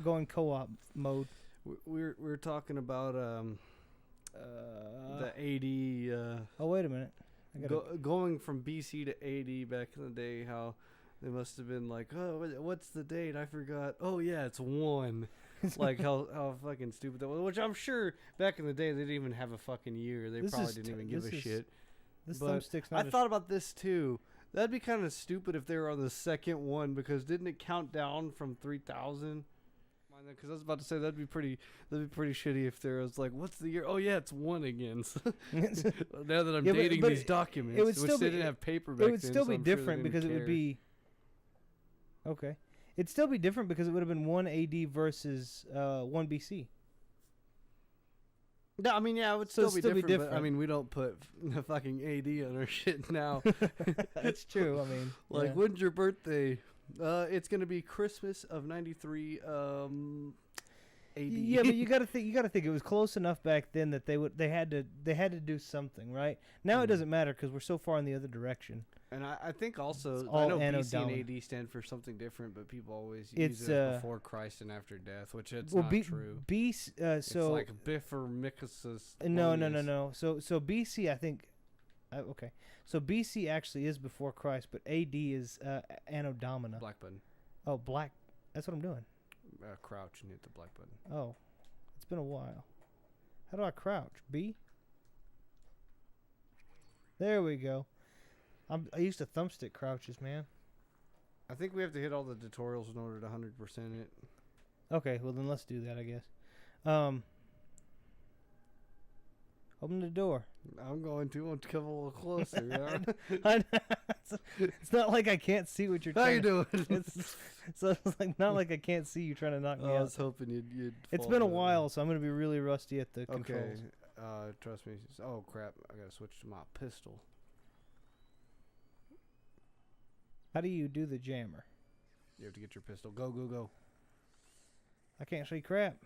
going co-op mode. We're talking about the AD. Oh, wait a minute. Going from BC to AD back in the day, how they must have been like, oh, what's the date? I forgot. Oh yeah, it's 1. Like how fucking stupid that was. Which I'm sure back in the day they didn't even have a fucking year. They probably didn't even give a shit. This thumbstick's not. I thought about this too. That'd be kind of stupid if they were on the second one, because didn't it count down from 3,000? Because I was about to say that'd be pretty shitty if there was like, what's the year? Oh yeah, it's 1 again. So now that I'm dating these documents, which they didn't have paper back then, it would still be different because it would be. Okay, it'd still be different because it would have been 1 AD versus 1 BC. No, I mean, yeah, it would still be different. But, I mean, we don't put the fucking AD on our shit now. That's true. I mean, like, when's your birthday? It's gonna be Christmas of '93. AD. Yeah, but you gotta think it was close enough back then that they had to do something, right? Now it doesn't matter because we're so far in the other direction. And I think also I know BC and AD stand for something different, but people always use it before Christ and after death, which it's not true. So it's like Bifurmicus. No. So BC, I think. Okay, so BC actually is before Christ, but AD is Anno Domini. Black button. Oh, black. That's what I'm doing. Crouch and hit the black button. Oh, it's been a while. How do I crouch? B? There we go. I used to thumbstick crouches, man. I think we have to hit all the tutorials in order to 100% it. Okay, well then let's do that, I guess. Open the door. I'm going to. Want to come a little closer. It's not like I can't see what you're How trying you doing? It's like not like I can't see you trying to knock me out. I was hoping you'd It's been a while, so I'm going to be really rusty at the controls. Okay. Trust me. Oh, crap. I got to switch to my pistol. How do you do the jammer? You have to get your pistol. Go, go, go. I can't see crap.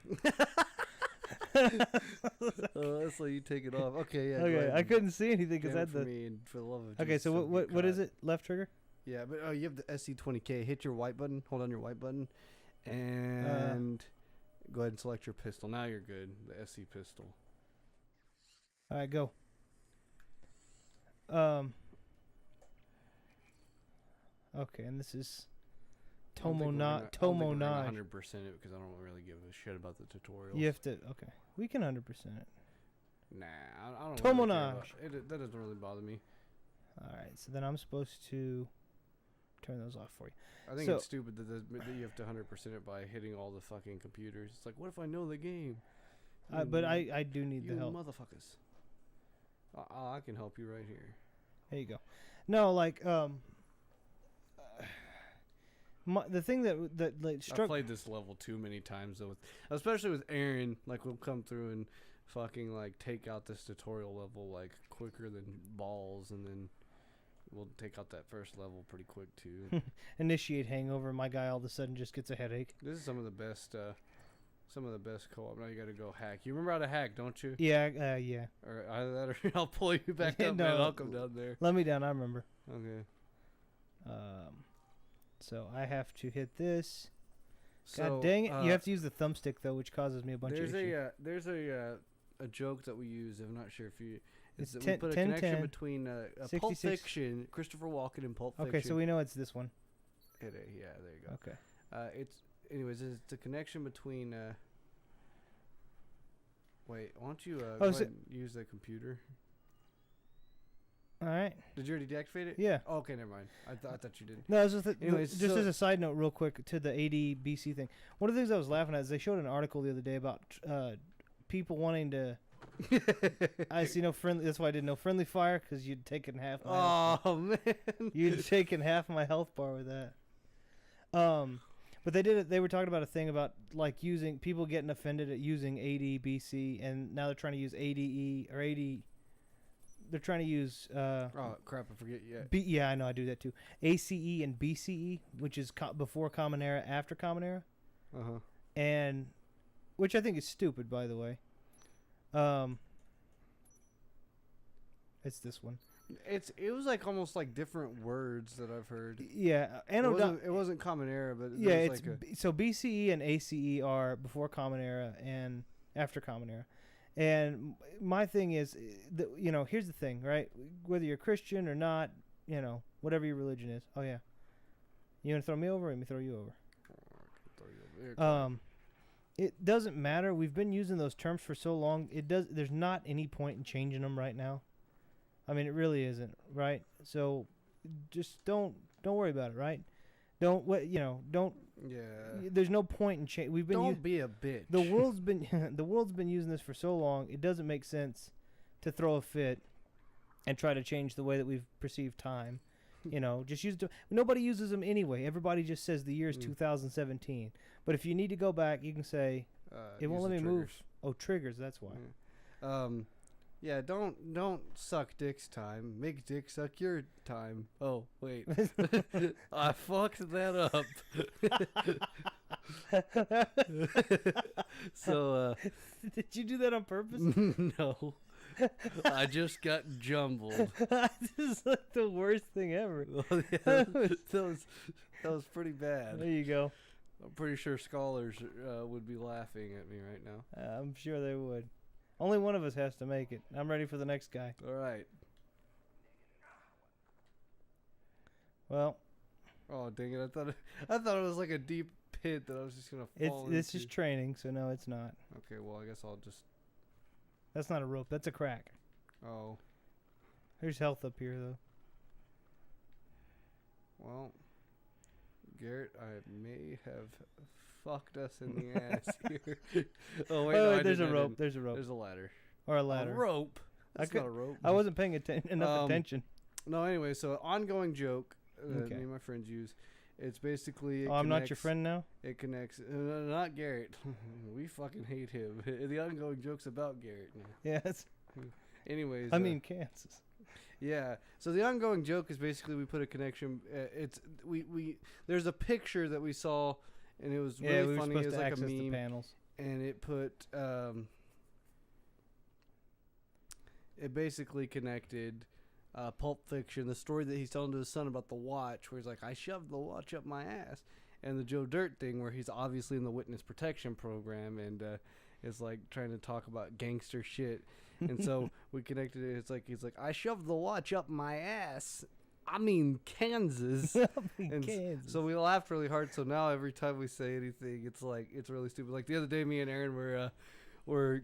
That's why you take it off. Okay, yeah. Okay, I couldn't see anything because I had the. Me and for the love of okay, so what is it? Left trigger? Yeah, but you have the SC20K. Hit your white button. Hold on your white button, and go ahead and select your pistol. Now you're good. The SC pistol. All right, go. Okay, and this is Tomo 9. 100% it because I don't really give a shit about the tutorials. You have to. Okay, we can 100% it. Nah, I don't. Tomo really that doesn't really bother me. All right, so then I'm supposed to turn those off for you. I think it's stupid that you have to 100% it by hitting all the fucking computers. It's like, what if I know the game? But I do need the help. You motherfuckers. I can help you right here. There you go. No, like the thing that like struck. I've played this level too many times though, especially with Aaron. Like we'll come through and fucking like take out this tutorial level like quicker than balls, and then we'll take out that first level pretty quick too. Initiate hangover. My guy all of a sudden just gets a headache. This is some of the best co-op. Now you got to go hack. You remember how to hack, don't you? Yeah, yeah. Or either that, or I'll pull you back up. No, man. I'll come down there. Let me down. I remember. Okay. So I have to hit this. God dang it! You have to use the thumbstick though, which causes me a bunch of issues. There's a joke that we use. I'm not sure if you. It's we put a connection between Pulp Fiction, Christopher Walken, and Pulp Fiction. Okay, so we know it's this one. Yeah, there you go. Okay. It's a connection between. Wait, why don't you use the computer? All right. Did you already deactivate it? Yeah. Oh, okay, never mind. I thought you did. No, it was just as a side note, real quick, to the AD-BC thing. One of the things I was laughing at is they showed an article the other day about people wanting to. I see no friendly. That's why I did no friendly fire, because you'd taken half. Man, you'd taken half my health bar with that. But they did it. They were talking about a thing about like using people getting offended at using AD-BC, and now they're trying to use ADE or AD. They're trying to use. Oh crap! I forget. Yeah. Yeah, I know. I do that too. ACE and BCE, which is before Common Era, after Common Era. And which I think is stupid, by the way. It's this one. It was like almost like different words that I've heard. Yeah, It wasn't Common Era, but yeah, there it's was like so BCE and ACE are before Common Era and after Common Era. And my thing is, here's the thing, right? Whether you're Christian or not, whatever your religion is. Oh yeah, you want to throw me over? Or let me throw you over. It doesn't matter. We've been using those terms for so long. There's not any point in changing them right now. I mean, it really isn't, right? So, just don't worry about it, right? Don't. Yeah. There's no point in change. We've been. Don't be a bitch. The world's been using this for so long. It doesn't make sense to throw a fit and try to change the way that we've perceived time. Just use. Nobody uses them anyway. Everybody just says the year is 2017. But if you need to go back, you can say it won't let me move. Oh, triggers. That's why. Yeah, don't suck dick's time. Make dick suck your time. Oh, wait. I fucked that up. So, did you do that on purpose? No. I just got jumbled. This is like the worst thing ever. Well, yeah, that was pretty bad. There you go. I'm pretty sure scholars would be laughing at me right now. I'm sure they would. Only one of us has to make it. I'm ready for the next guy. All right. Well. Oh, dang it. I thought it was like a deep pit that I was just going to fall into. This is training, so no, it's not. Okay, well, I guess I'll just... That's not a rope. That's a crack. Oh. There's health up here, though. Well, Garrett, I may have fucked us in the ass here. Oh, wait, no, there's a rope. There's a rope. There's a ladder. Or a ladder. A rope? That's not a rope. I wasn't paying enough attention. No, anyway, so ongoing joke that Okay. me and my friends use. It's basically... I'm not your friend now? It connects... not Garrett. We fucking hate him. The ongoing joke's about Garrett now. Yes. Anyways... I mean Kansas. Yeah. So the ongoing joke is basically we put a connection... there's a picture that we saw, and it was really we were funny. supposed It was to like access a meme. the panels. And it put... it basically connected... Pulp Fiction, the story that he's telling to his son about the watch, where he's like, I shoved the watch up my ass, and the Joe Dirt thing, where he's obviously in the witness protection program and is like trying to talk about gangster shit, and so we connected it. It's like he's like, I shoved the watch up my ass. I mean Kansas. Kansas. So we laughed really hard. So now every time we say anything, it's like it's really stupid. Like the other day, me and Aaron were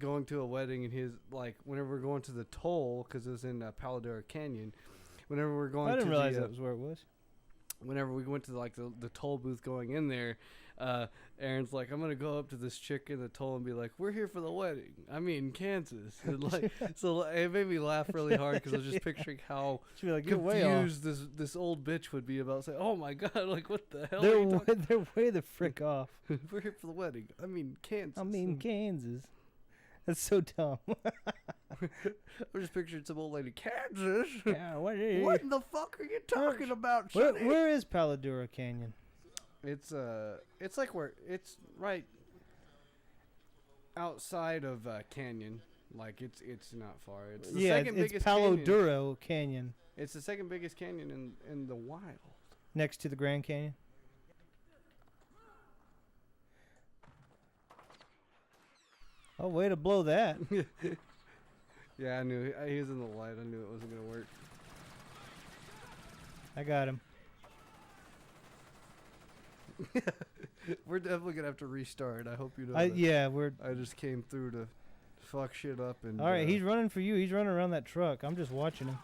going to a wedding, and his like whenever we're going to the toll, because it was in Paladora Canyon, whenever we're going, I didn't realize that was where it was. Whenever we went to like the toll booth going in there, Aaron's like, I'm gonna go up to this chick in the toll and be like, we're here for the wedding. I mean Kansas. And like, so it made me laugh really hard because I was just picturing how like, confused this old bitch would be about saying, oh my god, like what the hell? They're way the frick off. We're here for the wedding. I mean Kansas. I mean Kansas. That's so dumb. I'm just picturing some old lady. Kansas? Yeah, what in the fuck are you talking about, Sonny? Where is Paladora Canyon? It's like it's right outside of Canyon. Like it's not far. It's the second biggest Paladura Canyon. It's the second biggest canyon in the wild. Next to the Grand Canyon. Oh, way to blow that. Yeah, I knew he was in the light. I knew it wasn't gonna work. I got him. We're definitely gonna have to restart. I hope you know that. Yeah, I just came through to fuck shit up and. All right, he's running for you. He's running around that truck. I'm just watching him.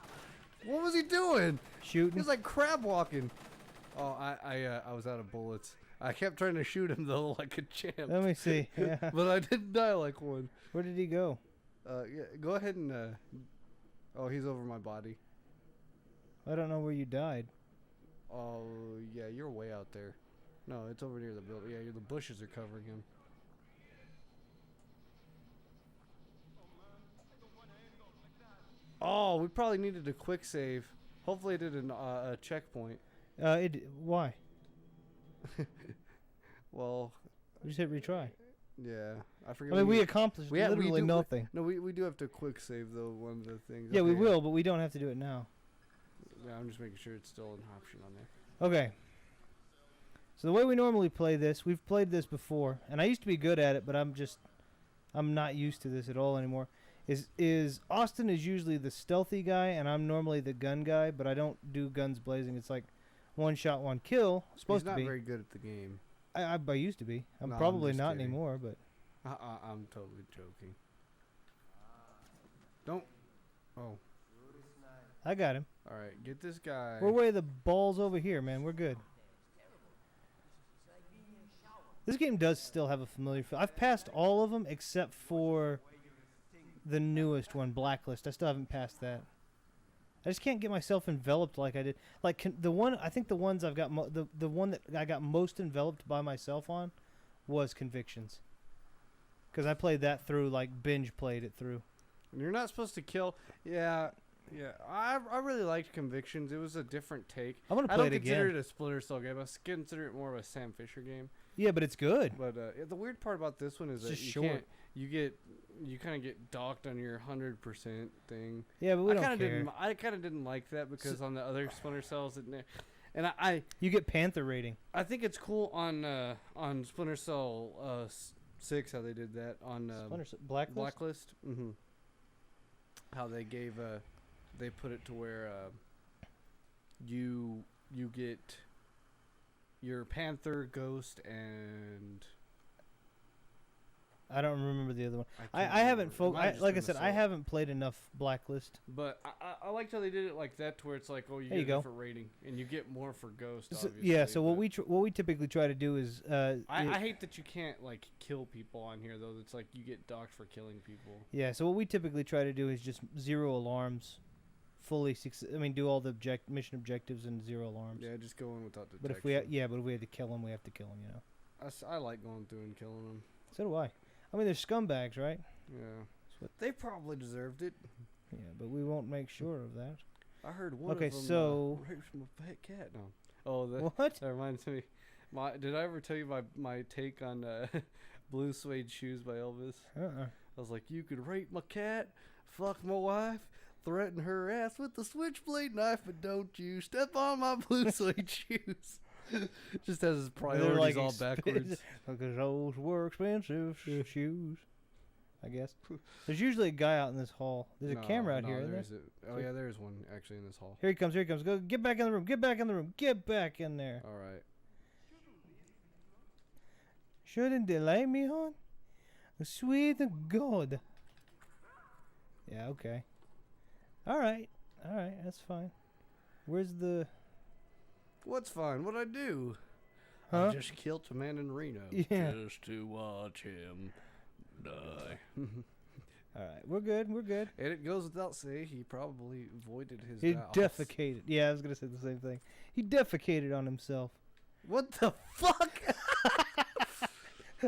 What was he doing? Shooting. He's like crab walking. Oh, I was out of bullets. I kept trying to shoot him though, like a champ. Let me see. Yeah. But I didn't die like one. Where did he go? Yeah, go ahead and. Oh, he's over my body. I don't know where you died. Oh yeah, you're way out there. No, it's over near the building. Yeah, the bushes are covering him. Oh, we probably needed a quick save. Hopefully, it did a checkpoint. Why? Well, Just hit retry. Yeah, I I forget. mean, we accomplished we literally do- nothing. No, we do have to quick save though. One of the things. Yeah, we Okay, will, but we don't have to do it now. Yeah, I'm just making sure it's still an option on there. Okay. So the way we normally play this, we've played this before, and I used to be good at it, but I'm not used to this at all anymore. Is Austin is usually the stealthy guy, and I'm normally the gun guy, but I don't do guns blazing. It's like one shot, one kill. Supposed He's not to be. very good at the game. I used to be. I'm No, I'm probably just not kidding. anymore, but I'm totally joking. Don't. Oh, I got him. all right. Get this guy. We're way the balls over here, man. We're good. This game does still have a familiar feel. I've passed all of them except for the newest one, Blacklist. I still haven't passed that. I just can't get myself enveloped like I did. Like the one, I think the ones I've got, the one that I got most enveloped by myself on was Convictions. Because I played that through, like binge played it through. And you're not supposed to kill. Yeah. I really liked Convictions. It was a different take. I'm gonna I play don't it consider again. it a Splinter Cell game. I consider it more of a Sam Fisher game. Yeah, but it's good. But the weird part about this one is It's that just you short. can't. You kind of get docked on your 100% thing. Yeah, but we don't care. I kind of didn't like that because on the other Splinter Cells, and I You get Panther rating. think it's cool on Splinter Cell 6 how they did that on Blacklist. Blacklist. Mm-hmm. How they gave they put it to where you get your Panther, Ghost, and I don't remember the other one. can't I haven't remember. It might have just like I been said, I Assault. haven't played enough Blacklist. But I liked how they did it like that, to where it's like, oh, you There get you a go. different rating, and you get more for Ghost. So, Obviously, yeah. So what but we typically try to do is I hate that you can't like kill people on here though. It's like you get docked for killing people. yeah. So what we typically try to do is just 0 alarms, fully. Do all the mission objectives and 0 alarms. Yeah, just go in without detection. But if we had to kill them, we have to kill them. You know. I like going through and killing them. So do I. I mean, they're scumbags, right? Yeah, they probably deserved it. Yeah, but we won't make sure of that. I heard one Okay, of them so- raped my pet cat. No. Oh, What? that reminds me. Did I ever tell you my take on Blue Suede Shoes by Elvis? Uh-uh. I was like, you could rape my cat, fuck my wife, threaten her ass with the switchblade knife, but don't you step on my blue suede shoes. Just has his priorities all backwards. Because those were expensive shoes, I guess. There's usually a guy out in this hall. There's a camera out here, isn't there? Oh yeah, there's one actually in this hall. Here he comes, here he comes. Go, get back in the room, get back in the room, get back in there. All right. Shouldn't they like me, hon? Sweet God. Yeah, okay. Alright, that's fine. Where's the... What's fine? What'd I do? Huh? I just killed a man in Reno. Yeah. Just to watch him die. Alright, we're good, we're good. And it goes without saying, he probably voided his He vows. defecated. Yeah, I was going to say the same thing. He defecated on himself. What the fuck?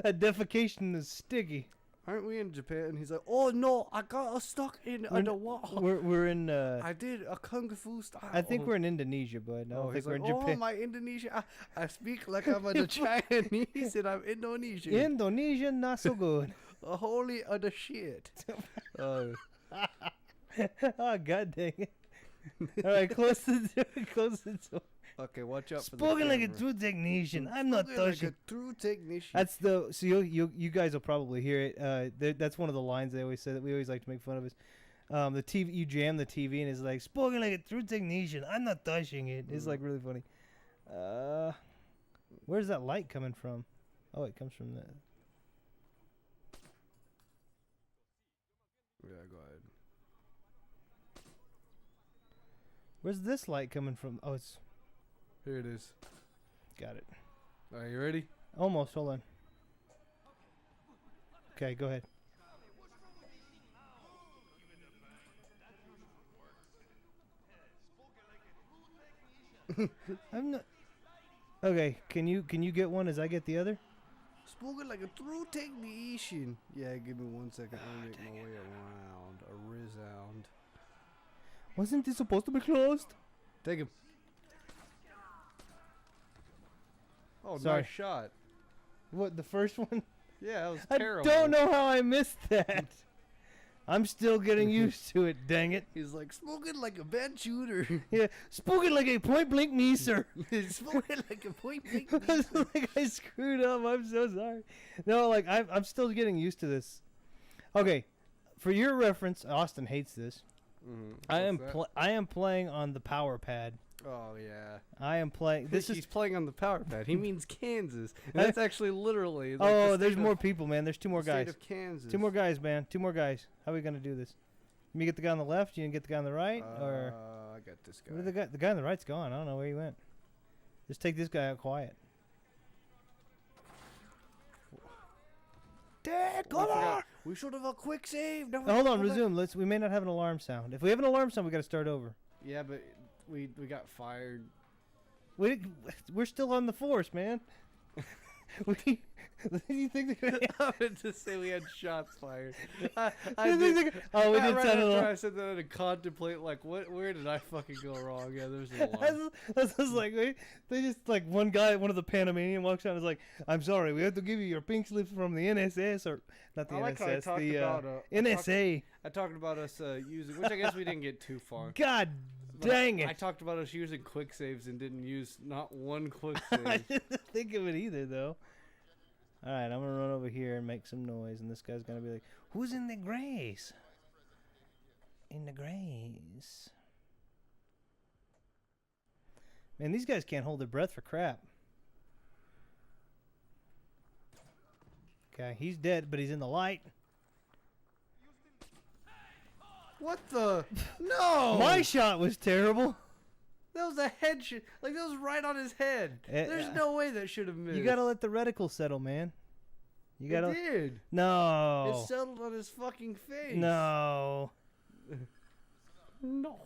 A defecation is sticky. Aren't we in Japan? And he's like, oh no, I got stuck in We're- the wall. We're in... I did a kung fu style. I think we're in Indonesia, bud. I don't think he's we're like, in Japan. oh, my Indonesia. I speak like I'm a Chinese and I'm Indonesian. Indonesia, not so good. A holy other shit. Oh, god dang it. Alright, close the door. Close the door. Okay, watch out for the Spoken like a camera. true technician. I'm not Spoken like touching. a true technician. That's the... So you guys will probably hear it. That's one of the lines they always say that we always like to make fun of is... the TV, you jam the TV and it's like, spoken like a true technician. I'm not touching it. It's like really funny. Where's that light coming from? Oh, it comes from the... Yeah, go ahead. Where's this light coming from? Oh, it's... Here it is. Got it. Are you ready? Almost. Hold on. Okay, go ahead. I'm not... Okay, can you get one as I get the other? Spoken like a true technician. Yeah, give me 1 second. Let me make my way around. A resound. Wasn't this supposed to be closed? Take him. Oh, Sorry. nice shot. What, the first one? Yeah, that was I terrible. don't know how I missed that. I'm still getting used to it, dang it. He's like, smoking like a bad shooter. Yeah, spoken like a point blank miser. Smoking like a point blank Like I screwed up. I'm so sorry. No, like I'm still getting used to this. Okay, for your reference, Austin hates this. I am playing on the power pad. Oh yeah. I am playing. He's playing on the power pad. He means Kansas. And that's actually literally. Like Oh, there's more people, man. There's two more guys. State of Kansas. Two more guys, man. Two more guys. How are we gonna do this? You get the guy on the left. You gonna get the guy on the right, or I got this guy. where the guy on the right's gone. I don't know where he went. Just take this guy out quiet. Dad, come on! We should have a quick save. No, Hold on, resume. We may not have an alarm sound. If we have an alarm sound, we got to start over. Yeah, but we got fired. We're still on the force, man. You think they're gonna... I would just say we had shots fired. We did right set it after off. I said that, I had to contemplate, like, where did I fucking go wrong? Yeah, there's an alarm. That's just like they just like one of the Panamanian walks out and is like, "I'm sorry, we have to give you your pink slip from the NSS or not the I like how I NSS, talked the about, NSA." I talked about us using, which I guess we didn't get too far. God But dang it! I talked about us using quick saves and didn't use not one quick I save. didn't think of it either, though. All right, I'm gonna run over here and make some noise, and this guy's gonna be like, "Who's in the grace? In the grace." Man, these guys can't hold their breath for crap. Okay, he's dead, but he's in the light. What the? No! My shot was terrible. That was a head shot. Like, that was right on his head. There's no way that should have missed. You gotta let the reticle settle, man. You gotta. It did. No. It settled on his fucking face. No. No.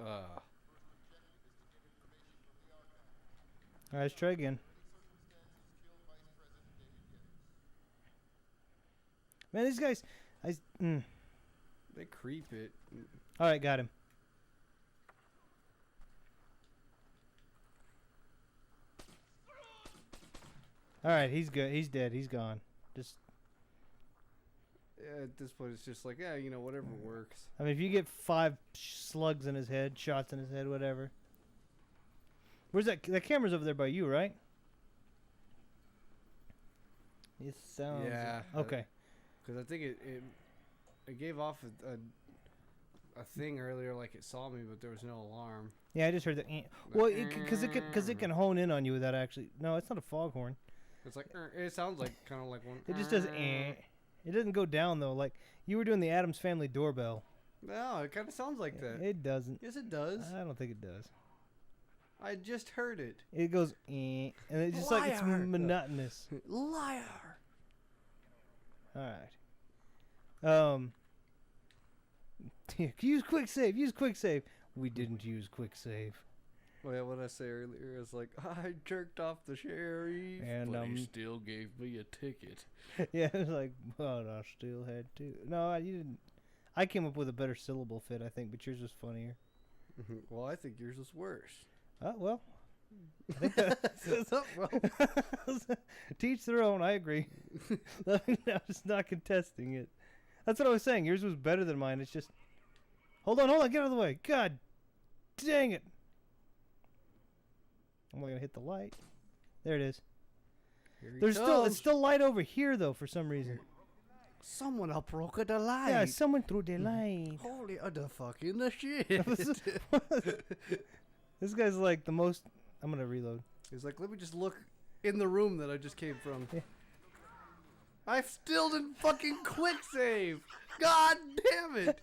All right, let's try again. Man, these guys. They creep it. All right, got him. All right, he's good. He's dead. He's gone. Just. Yeah, at this point, it's just like, yeah, you know, whatever works. I mean, if you get 5 slugs in his head, shots in his head, whatever. Where's that? That camera's over there by you, right? It sounds. Yeah. Okay. Because I think it gave off a thing earlier, like it saw me, but there was no alarm. Yeah, I just heard that. Well, because it can hone in on you without actually. No, it's not a foghorn. It's like it sounds like kind of like one. It just does. It doesn't go down though. Like you were doing the Addams Family doorbell. No, it kind of sounds like that. It doesn't. Yes, it does. I don't think it does. I just heard it. It goes, and it's just like it's monotonous. Liar. All right. Use quick save. Use quick save. We didn't use quick save. Well, yeah, what I say earlier is like, I jerked off the sheriff, And, but he still gave me a ticket. Yeah, it was like, but I still had to. No, you didn't. I came up with a better syllable fit, I think, but yours was funnier. Well, I think yours was worse. Oh, well. I think teach their own, I agree. I'm just not contesting it. That's what I was saying. Yours was better than mine. It's just... Hold on, get out of the way. God dang it. I'm only going to hit the light. There it is. It's still light over here, though, for some reason. Someone broke the light. Yeah, someone threw the light. Holy the fucking the shit. This guy's like the most... I'm going to reload. He's like, let me just look in the room that I just came from. Yeah. I still didn't fucking quick save. God damn it.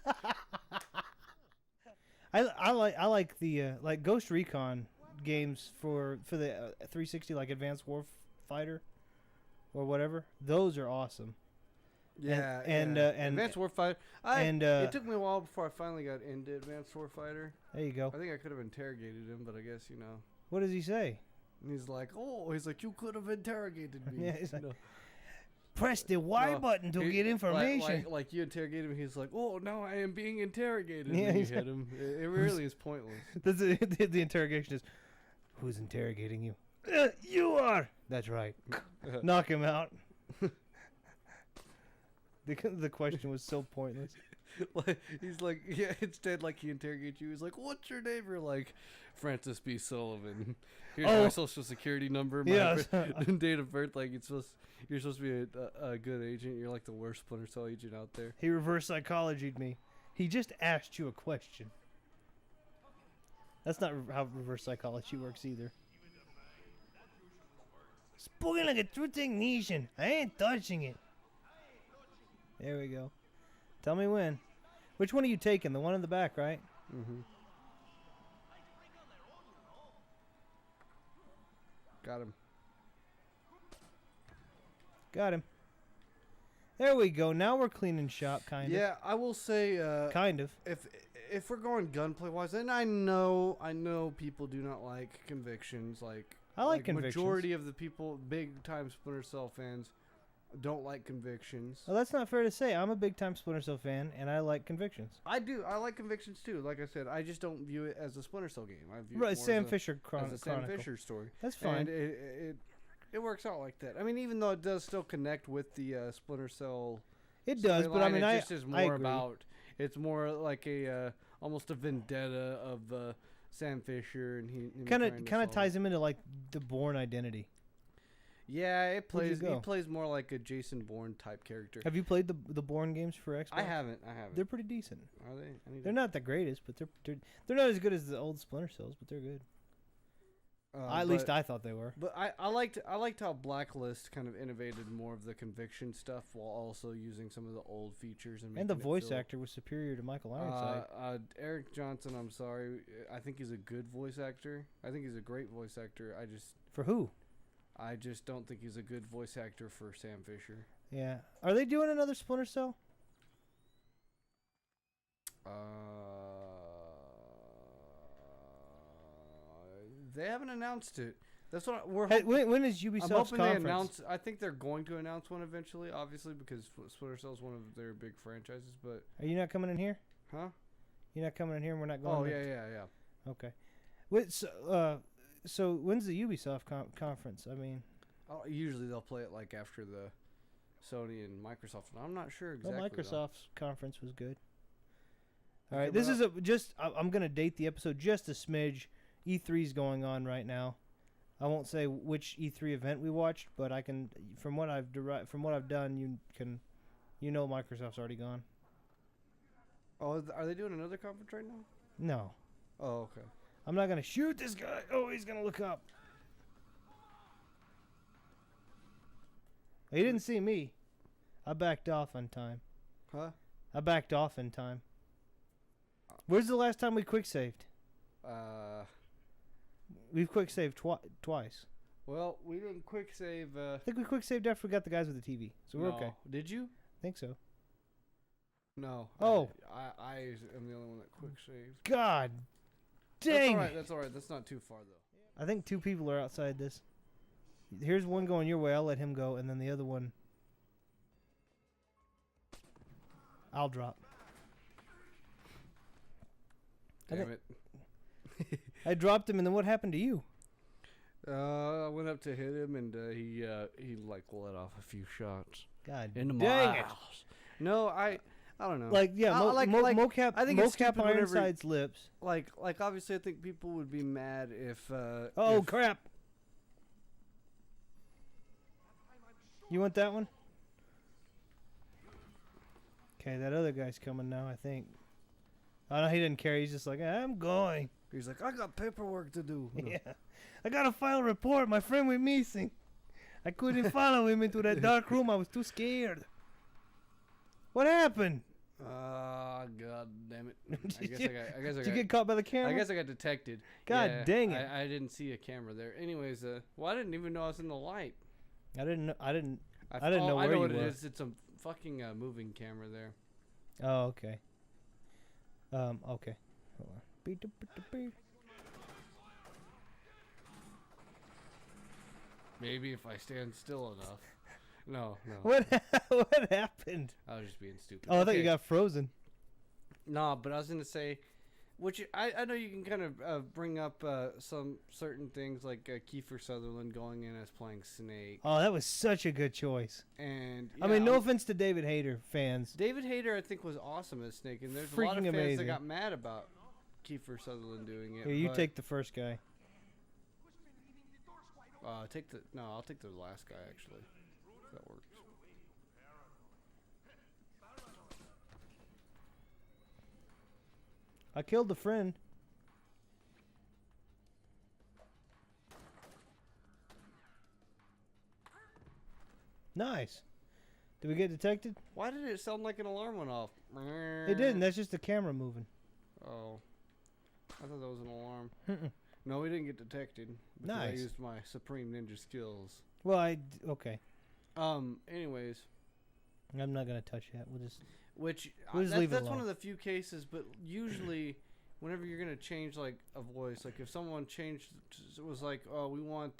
I like the like Ghost Recon games for the 360, like Advanced Warfighter or whatever. Those are awesome. Yeah, and Advanced Warfighter. It took me a while before I finally got into Advanced Warfighter. There you go. I think I could have interrogated him, but I guess What does he say? And he's like, you could have interrogated me. Yeah, he's like, press the Y button to get information. Like you interrogate him, he's like, oh, now I am being interrogated. Yeah, and you hit him. It really is pointless. The interrogation is, who's interrogating you? You are. That's right. Knock him out. The question was so pointless. He's like, yeah, instead, like, he interrogates you. He's like, what's your name? You're like, Francis B. Sullivan. Here's my social security number, my Yes. date of birth. Like, you're supposed to be a good agent. You're like the worst Splinter Cell agent out there. He reverse psychologied me. He just asked you a question. That's not how reverse psychology works either. Spoken like a true technician. I ain't touching it. There we go. Tell me when. Which one are you taking? The one in the back, right? Mm-hmm. Got him. Got him. There we go. Now we're cleaning shop, kind of. Yeah, I will say, Kind of. if we're going gunplay wise, and I know people do not like Convictions. Like, I like Convictions. Majority of the people, big time Splinter Cell fans, don't like Convictions. Well, that's not fair to say. I'm a big time Splinter Cell fan, and I like Convictions. I do. I like Convictions too. Like I said, I just don't view it as a Splinter Cell game. I view Right, it more Sam as Fisher as a Sam Chronicle. Fisher story. That's fine. And it works out like that. I mean, even though it does still connect with the Splinter Cell. It does, but I mean, it just is I more agree. about. It's more like a almost a vendetta of Sam Fisher, and he Kind of ties him into like the Bourne identity. Yeah, it Where'd you plays. go? He plays more like a Jason Bourne type character. Have you played the Bourne games for Xbox? I haven't. They're pretty decent. Are they? I need They're not the greatest, but they're not as good as the old Splinter Cells, but they're good. At least I thought they were. But I liked how Blacklist kind of innovated more of the Conviction stuff while also using some of the old features and And the making it voice feel- actor was superior to Michael Ironside. Eric Johnson, I'm sorry. I think he's a good voice actor. I think he's a great voice actor. For who? I just don't think he's a good voice actor for Sam Fisher. Yeah. Are they doing another Splinter Cell? They haven't announced it. That's what we're. Hey, when is I'm Ubisoft's hoping they conference? announce. I think they're going to announce one eventually, obviously, because Splinter Cell is one of their big franchises. But Are you not coming in here? huh? You're not coming in here, and we're not going. Oh there? yeah. Okay. Wait, so when's the Ubisoft conference? I mean, Usually they'll play it like after the Sony and Microsoft. I'm not sure exactly. well, though. Microsoft's conference was good. All Okay, right, this but is I'm gonna date the episode just a smidge. E3's going on right now. I won't say which E3 event we watched, but I can, from what I've done, you know, Microsoft's already gone. Oh, are they doing another conference right now? No, Oh, okay. I'm not gonna shoot this guy. Oh, he's gonna look up. He didn't see me. I backed off in time. Huh? Where's the last time we quick saved? We've quick saved twice. Well, we didn't quick save. I think we quick saved after we got the guys with the TV, so we're okay. Did you? I think so. No. Oh. I am the only one that quick saved. God That's dang. all right. That's all right. That's not too far though. I think two people are outside this. Here's one going your way. I'll let him go, and then the other one I'll drop. Damn it. I dropped him, and then what happened to you? I went up to hit him, and he like let off a few shots. God Into dang my it. house. No, I don't know. Like, yeah, mocap, I think it's mocap stupid whenever- Ironside's lips. like obviously I think people would be mad if Oh, if- crap. You want that one? Okay, that other guy's coming now, I think. Oh, no, he didn't care. He's just like, I'm going. he's like, I got paperwork to do. Yeah. I gotta file a report. My friend went missing. I couldn't follow him into that dark room. I was too scared. What happened? God damn it. I guess Did you get caught by the camera? I guess I got detected. God Yeah, dang it. I didn't see a camera there. Anyways, well, I didn't even know I was in the light. I didn't know. I didn't know I where know you what were. it is. It's a fucking moving camera there. Oh, okay. Okay. Hold on. Beep. Maybe if I stand still enough. No. What happened? I was just being stupid. Oh, I thought you Okay. got frozen. No, but I was gonna say, Which I know you can kind of bring up some certain things like Kiefer Sutherland going in as playing Snake. Oh, that was such a good choice. And I mean, no offense to David Hayter fans. David Hayter, I think, was awesome as Snake, and there's a lot of fans that got mad about Kiefer Sutherland doing it. Here, you take the first guy. I'll take the last guy actually. If that works. I killed the friend. Nice. Did we get detected? Why did it sound like an alarm went off? It didn't. That's just the camera moving. Oh. I thought that was an alarm. No, we didn't get detected. Nice. I used my supreme ninja skills. Well, okay. Anyways. I'm not going to touch that. We'll just That's leave it alone. one of the few cases, but usually whenever you're going to change, like, a voice, like if someone changed, it was like, oh, we want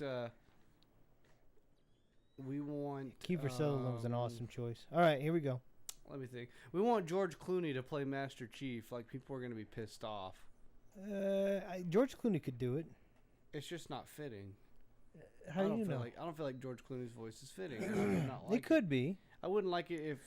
Kiefer Sutherland was an awesome choice. All right, here we go. Let me think. We want George Clooney to play Master Chief. Like, people are going to be pissed off. George Clooney could do it. It's just not fitting. How do you know? I don't feel like George Clooney's voice is fitting. I would not like it could be. I wouldn't like it if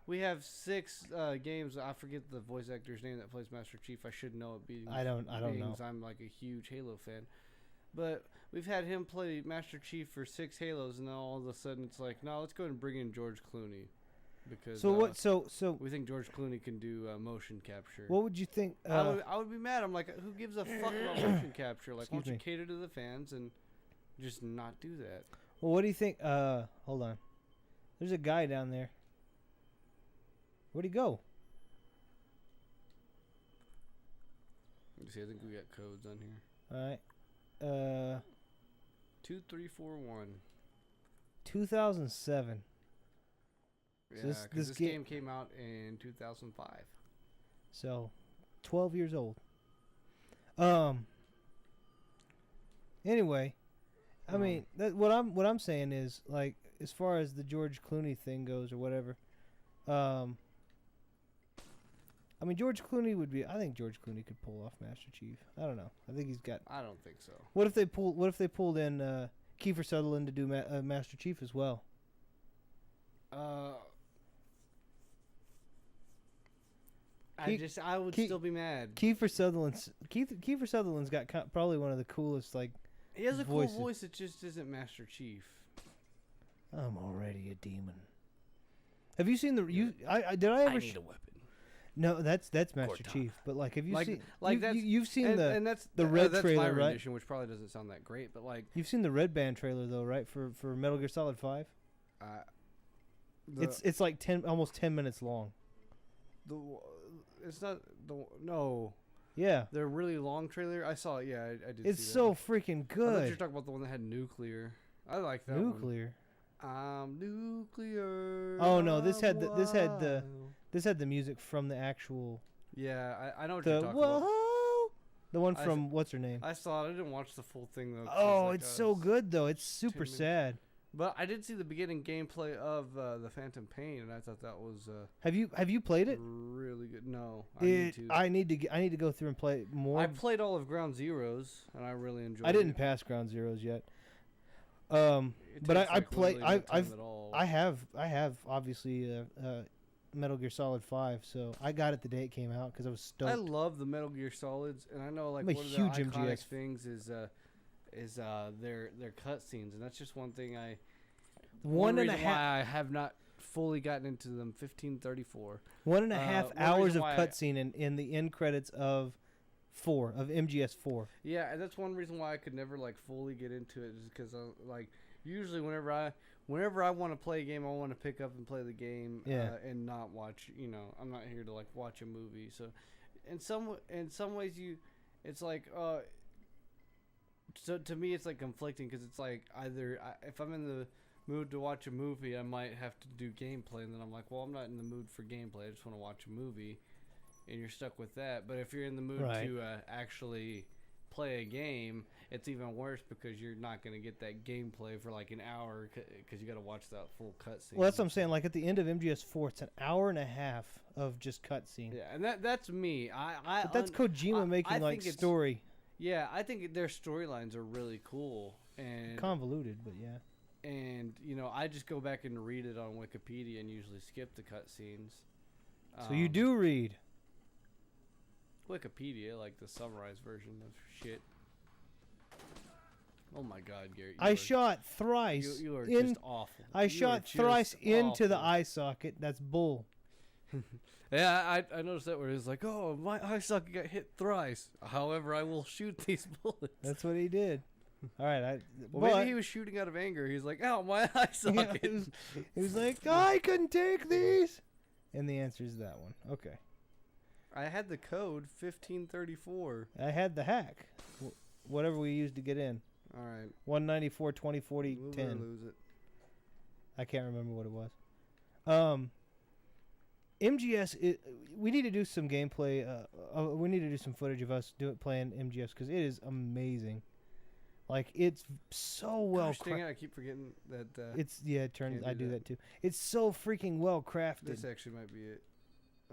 we have 6 games. I forget the voice actor's name that plays Master Chief. I should know it being. I don't know. I'm like a huge Halo fan, but we've had him play Master Chief for 6 Halos, and then all of a sudden it's like, no, let's go ahead and bring in George Clooney, because so we think George Clooney can do motion capture. What would you think? I would be mad. I'm like, who gives a fuck about motion capture? Like, why don't you cater to the fans and just not do that? Well, what do you think? Hold on. There's a guy down there. Where'd he go? Let me see. I think we got codes on here. All right. 2341. 2007. Yeah, because this game came out in 2005. So, 12 years old. Anyway, I mean, what I'm saying is, like, as far as the George Clooney thing goes or whatever, I mean, George Clooney would be. I think George Clooney could pull off Master Chief. I don't know. I think he's got. I don't think so. What if they pulled in Kiefer Sutherland to do Master Chief as well? I would still be mad. Kiefer Sutherland's got probably one of the coolest, like. He has a voices. cool voice. It just isn't Master Chief. I'm already a demon. Have you seen the did I ever? I need a weapon. No, that's Master Chief. But like, have you seen? You've seen and that's the Red that's trailer, my right? rendition, which probably doesn't sound that great, but like You've seen the Red Band trailer though, right? For Metal Gear Solid 5. It's like almost 10 minutes long. It's not the no. Yeah. The really long trailer. I saw it. Yeah, I did. It's see so that. freaking I thought good. you were talking about the one that had nuclear. I like that Nuclear. one. Nuclear. Oh no, this had the music from the actual. Yeah, I know what you're talking about. The one from what's her name? I saw it. I didn't watch the full thing though. Oh, it's so good though. It's super sad. But I did see the beginning gameplay of the Phantom Pain, and I thought that was. Have you played it? Really good. No, I need to go through and play it more. I played all of Ground Zeroes, and I really enjoyed it. I didn't pass Ground Zeroes yet. But I have obviously Metal Gear Solid 5, so I got it the day it came out because I was stoked. I love the Metal Gear Solids, and I know like I'm one a of the huge iconic MGS things is their cutscenes, and that's just one thing One and a reason half. why I have not fully gotten into them. 1534. 1.5 hours of cutscene in the end credits of MGS 4. Yeah, and that's one reason why I could never like fully get into it, is because like usually whenever I want to play a game, I want to pick up and play the game, and not watch. You know, I'm not here to like watch a movie. So, in some ways, it's like so to me it's like conflicting, because it's like either if I'm in the mood to watch a movie, I might have to do gameplay, and then I'm like, well, I'm not in the mood for gameplay. I just want to watch a movie, and you're stuck with that. But if you're in the mood to actually play a game, it's even worse because you're not gonna get that gameplay for like an hour because you got to watch that full cutscene. Well, that's what I'm saying. Like at the end of MGS4, it's an hour and a half of just cutscene. Yeah, and that's me. But that's Kojima making like story. Yeah, I think their storylines are really cool and Convoluted, but yeah. And you know, I just go back and read it on Wikipedia and usually skip the cutscenes. So you do read Wikipedia, like the summarized version of shit. Oh my God, Gary! I shot thrice. You are just awful. I shot thrice into the eye socket. That's bull. Yeah, I noticed that where he's like, oh, my eye socket got hit thrice. However, I will shoot these bullets. That's what he did. All right. Well, maybe he was shooting out of anger. He's like, ow, my eye socket. Yeah, he was like, I can take these. And the answer is that one. Okay. I had the code 1534. I had the hack. Whatever we used to get in. All right. 194, 20, 40, Move 10. or lose it. I can't remember what it was. MGS, we need to do some gameplay. We need to do some footage of us playing MGS because it is amazing. Like, it's so well crafted. I keep forgetting that. It turns. I do that too. It's so freaking well crafted. This actually might be it.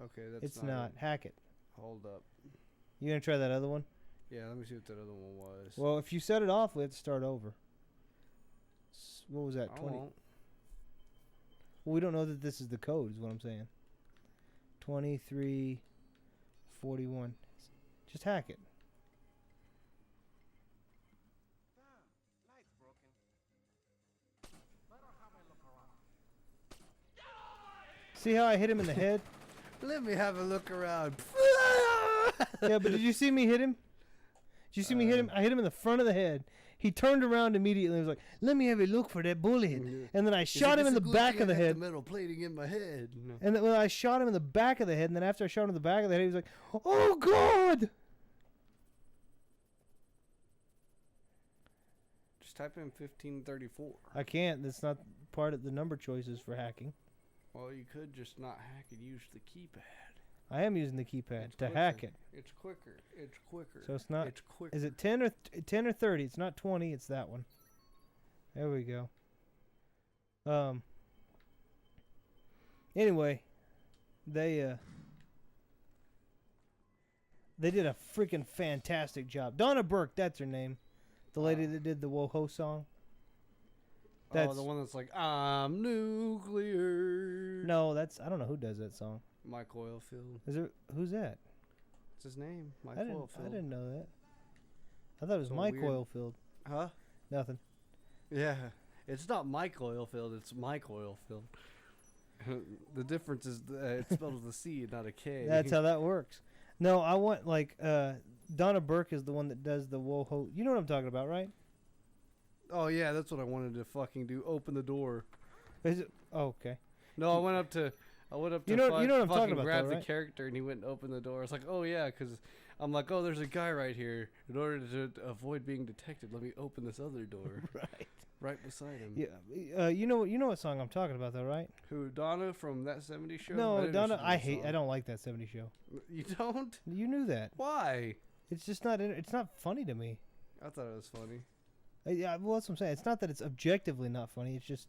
Okay, that's It's not. Hack it. Hold up. You gonna try that other one? Yeah, let me see what that other one was. Well, if you set it off, we have to start over. What was that? I 20. won't. Well, we don't know that this is the code. Is what I'm saying. 2341. Just hack it. See how I hit him in the head? Let me have a look around. Yeah, but did you see me hit him? Did you see me hit him? I hit him in the front of the head. He turned around immediately and was like, let me have a look for that bullet. And then I shot him in the back of the head. The metal plating in my head. No. And then I shot him in the back of the head. And then after I shot him in the back of the head, he was like, oh, God. Just type in 1534. I can't. That's not part of the number choices for hacking. Well, you could just not hack and use the keypad. I am using the keypad to hack it. It's quicker. It's quicker. So it's not. It's quicker. Is it 10 or 30? It's not 20. It's that one. There we go. Anyway, they did a freaking fantastic job. Donna Burke, that's her name. The lady that did the Whoa-Ho song. That's the one that's like, I'm nuclear. No, I don't know who does that song. Mike Oilfield. Who's that? It's his name, Mike I Oilfield. didn't know that. I thought it was So Mike weird. Oilfield. Huh? Nothing. Yeah. It's not Mike Oilfield, it's Mike Oilfield. The difference is it's spelled with a C, not a K. That's how that works. No, I want Donna Burke is the one that does the Whoa-Ho. You know what I'm talking about, right? Oh yeah, that's what I wanted to fucking do. Open the door. Is it? Oh, okay. No, I went up to You know what I'm talking about, grab though, the right? character, and he went and opened the door. I was like, oh yeah, because I'm like, oh, there's a guy right here. In order to avoid being detected, let me open this other door. Right beside him. Yeah. You know what song I'm talking about, though, right? Who, Donna from That 70s Show? No, Donna. I don't like that '70s show. You don't? You knew that. Why? It's just not. It's not funny to me. I thought it was funny. Yeah, well, that's what I'm saying. It's not that it's objectively not funny. It's just,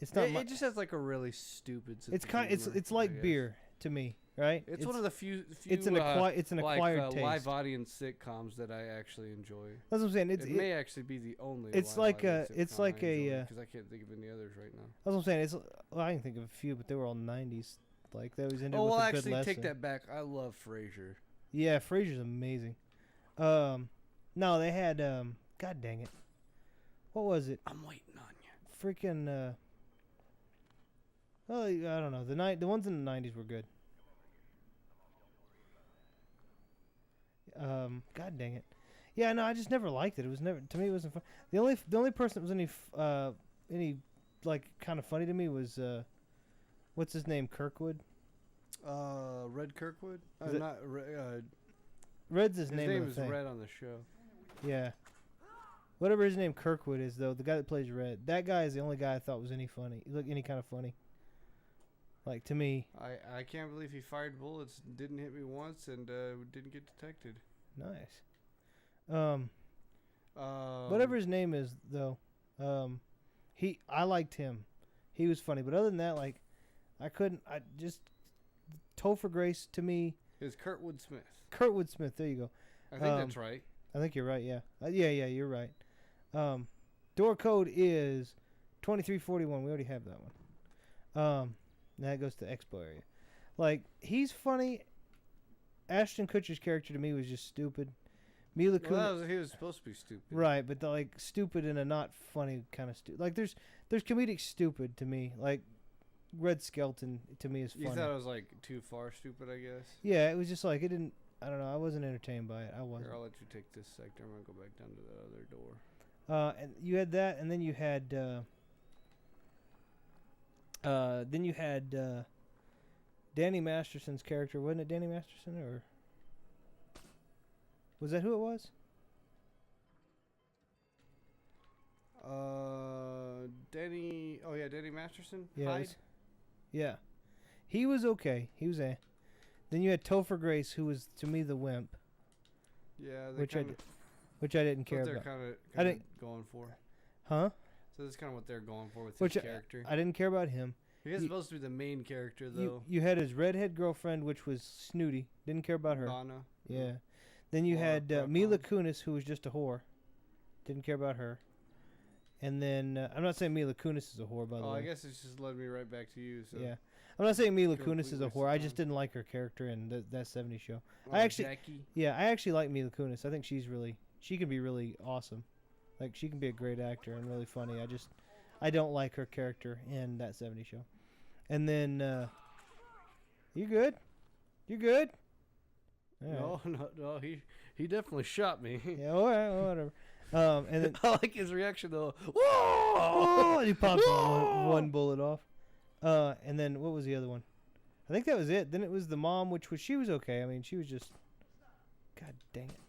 it's not. It just has like a really stupid. Sense it's of kind. humor, It's like beer to me, right? It's one of the few. It's an acquired taste. Live audience sitcoms that I actually enjoy. That's what I'm saying. It may actually be the only. It's live like audience it's sitcom like I a. enjoy, because I can't think of any others right now. That's what I'm saying. I can think of a few, but they were all '90s. Like they always ended Oh, with well, a good actually, lesson. take that back. I love Frasier. Yeah, Frasier's amazing. No, they had God dang it. What was it? I'm waiting on you. Freaking well, I don't know. The ones in the '90s were good. God dang it. Yeah, no, I just never liked it. It was never, to me, it wasn't fun. The only person that was any like kind of funny to me was what's his name? Kirkwood. Red Kirkwood. Red's his His name. name is Red on the show. Yeah. Whatever his name Kirkwood is, though, the guy that plays Red, that guy is the only guy I thought was any kind of funny. Like, to me. I can't believe he fired bullets, didn't hit me once, and didn't get detected. Nice. Um, whatever his name is though. I liked him. He was funny, but other than that, like, I just Topher Grace to me. It was Kurtwood Smith. Kurtwood Smith. There you go. I think that's right. I think you're right. Yeah. Yeah. You're right. Door code is 2341. We already have that one. That goes to Expo area. Like, he's funny. Ashton Kutcher's character to me was just stupid. Mila Kunis. He was supposed to be stupid. Right, but like stupid in a not funny kind of stupid. Like there's comedic stupid to me. Like Red Skelton to me is funny. You thought it was like too far stupid, I guess. Yeah, it was just like it didn't. I don't know. I wasn't entertained by it. I wasn't. Here, I'll let you take this sector. I'm gonna go back down to the other door. And you had that, and then you had. Danny Masterson's character, wasn't it? Danny Masterson, or was that who it was? Danny. Oh yeah, Danny Masterson. Yeah. Yeah. He was okay. He was a. Then you had Topher Grace, who was to me the wimp. Yeah. Which I didn't care about. I didn't going for. Huh? So that's kind of what they're going for with his character. I didn't care about him. He was supposed to be the main character, though. You had his redhead girlfriend, which was snooty. Didn't care about her. Donna. Yeah. Then you had Mila Kunis, who was just a whore. Didn't care about her. And then I'm not saying Mila Kunis is a whore, by the way. Oh, I guess it's just led me right back to you. So. Yeah. I'm not saying Mila Kunis is a whore. I just didn't like her character in that 70s show. Oh, I actually Jackie. like Mila Kunis. I think she can be really awesome. Like, she can be a great actor and really funny. I don't like her character in that 70s show. And then, you good? You good? All right. No. He definitely shot me. Yeah, all right, whatever. And then I like his reaction though. Whoa! Oh, he popped one bullet off. And then what was the other one? I think that was it. Then it was the mom, she was okay. I mean, she was just, God dang it,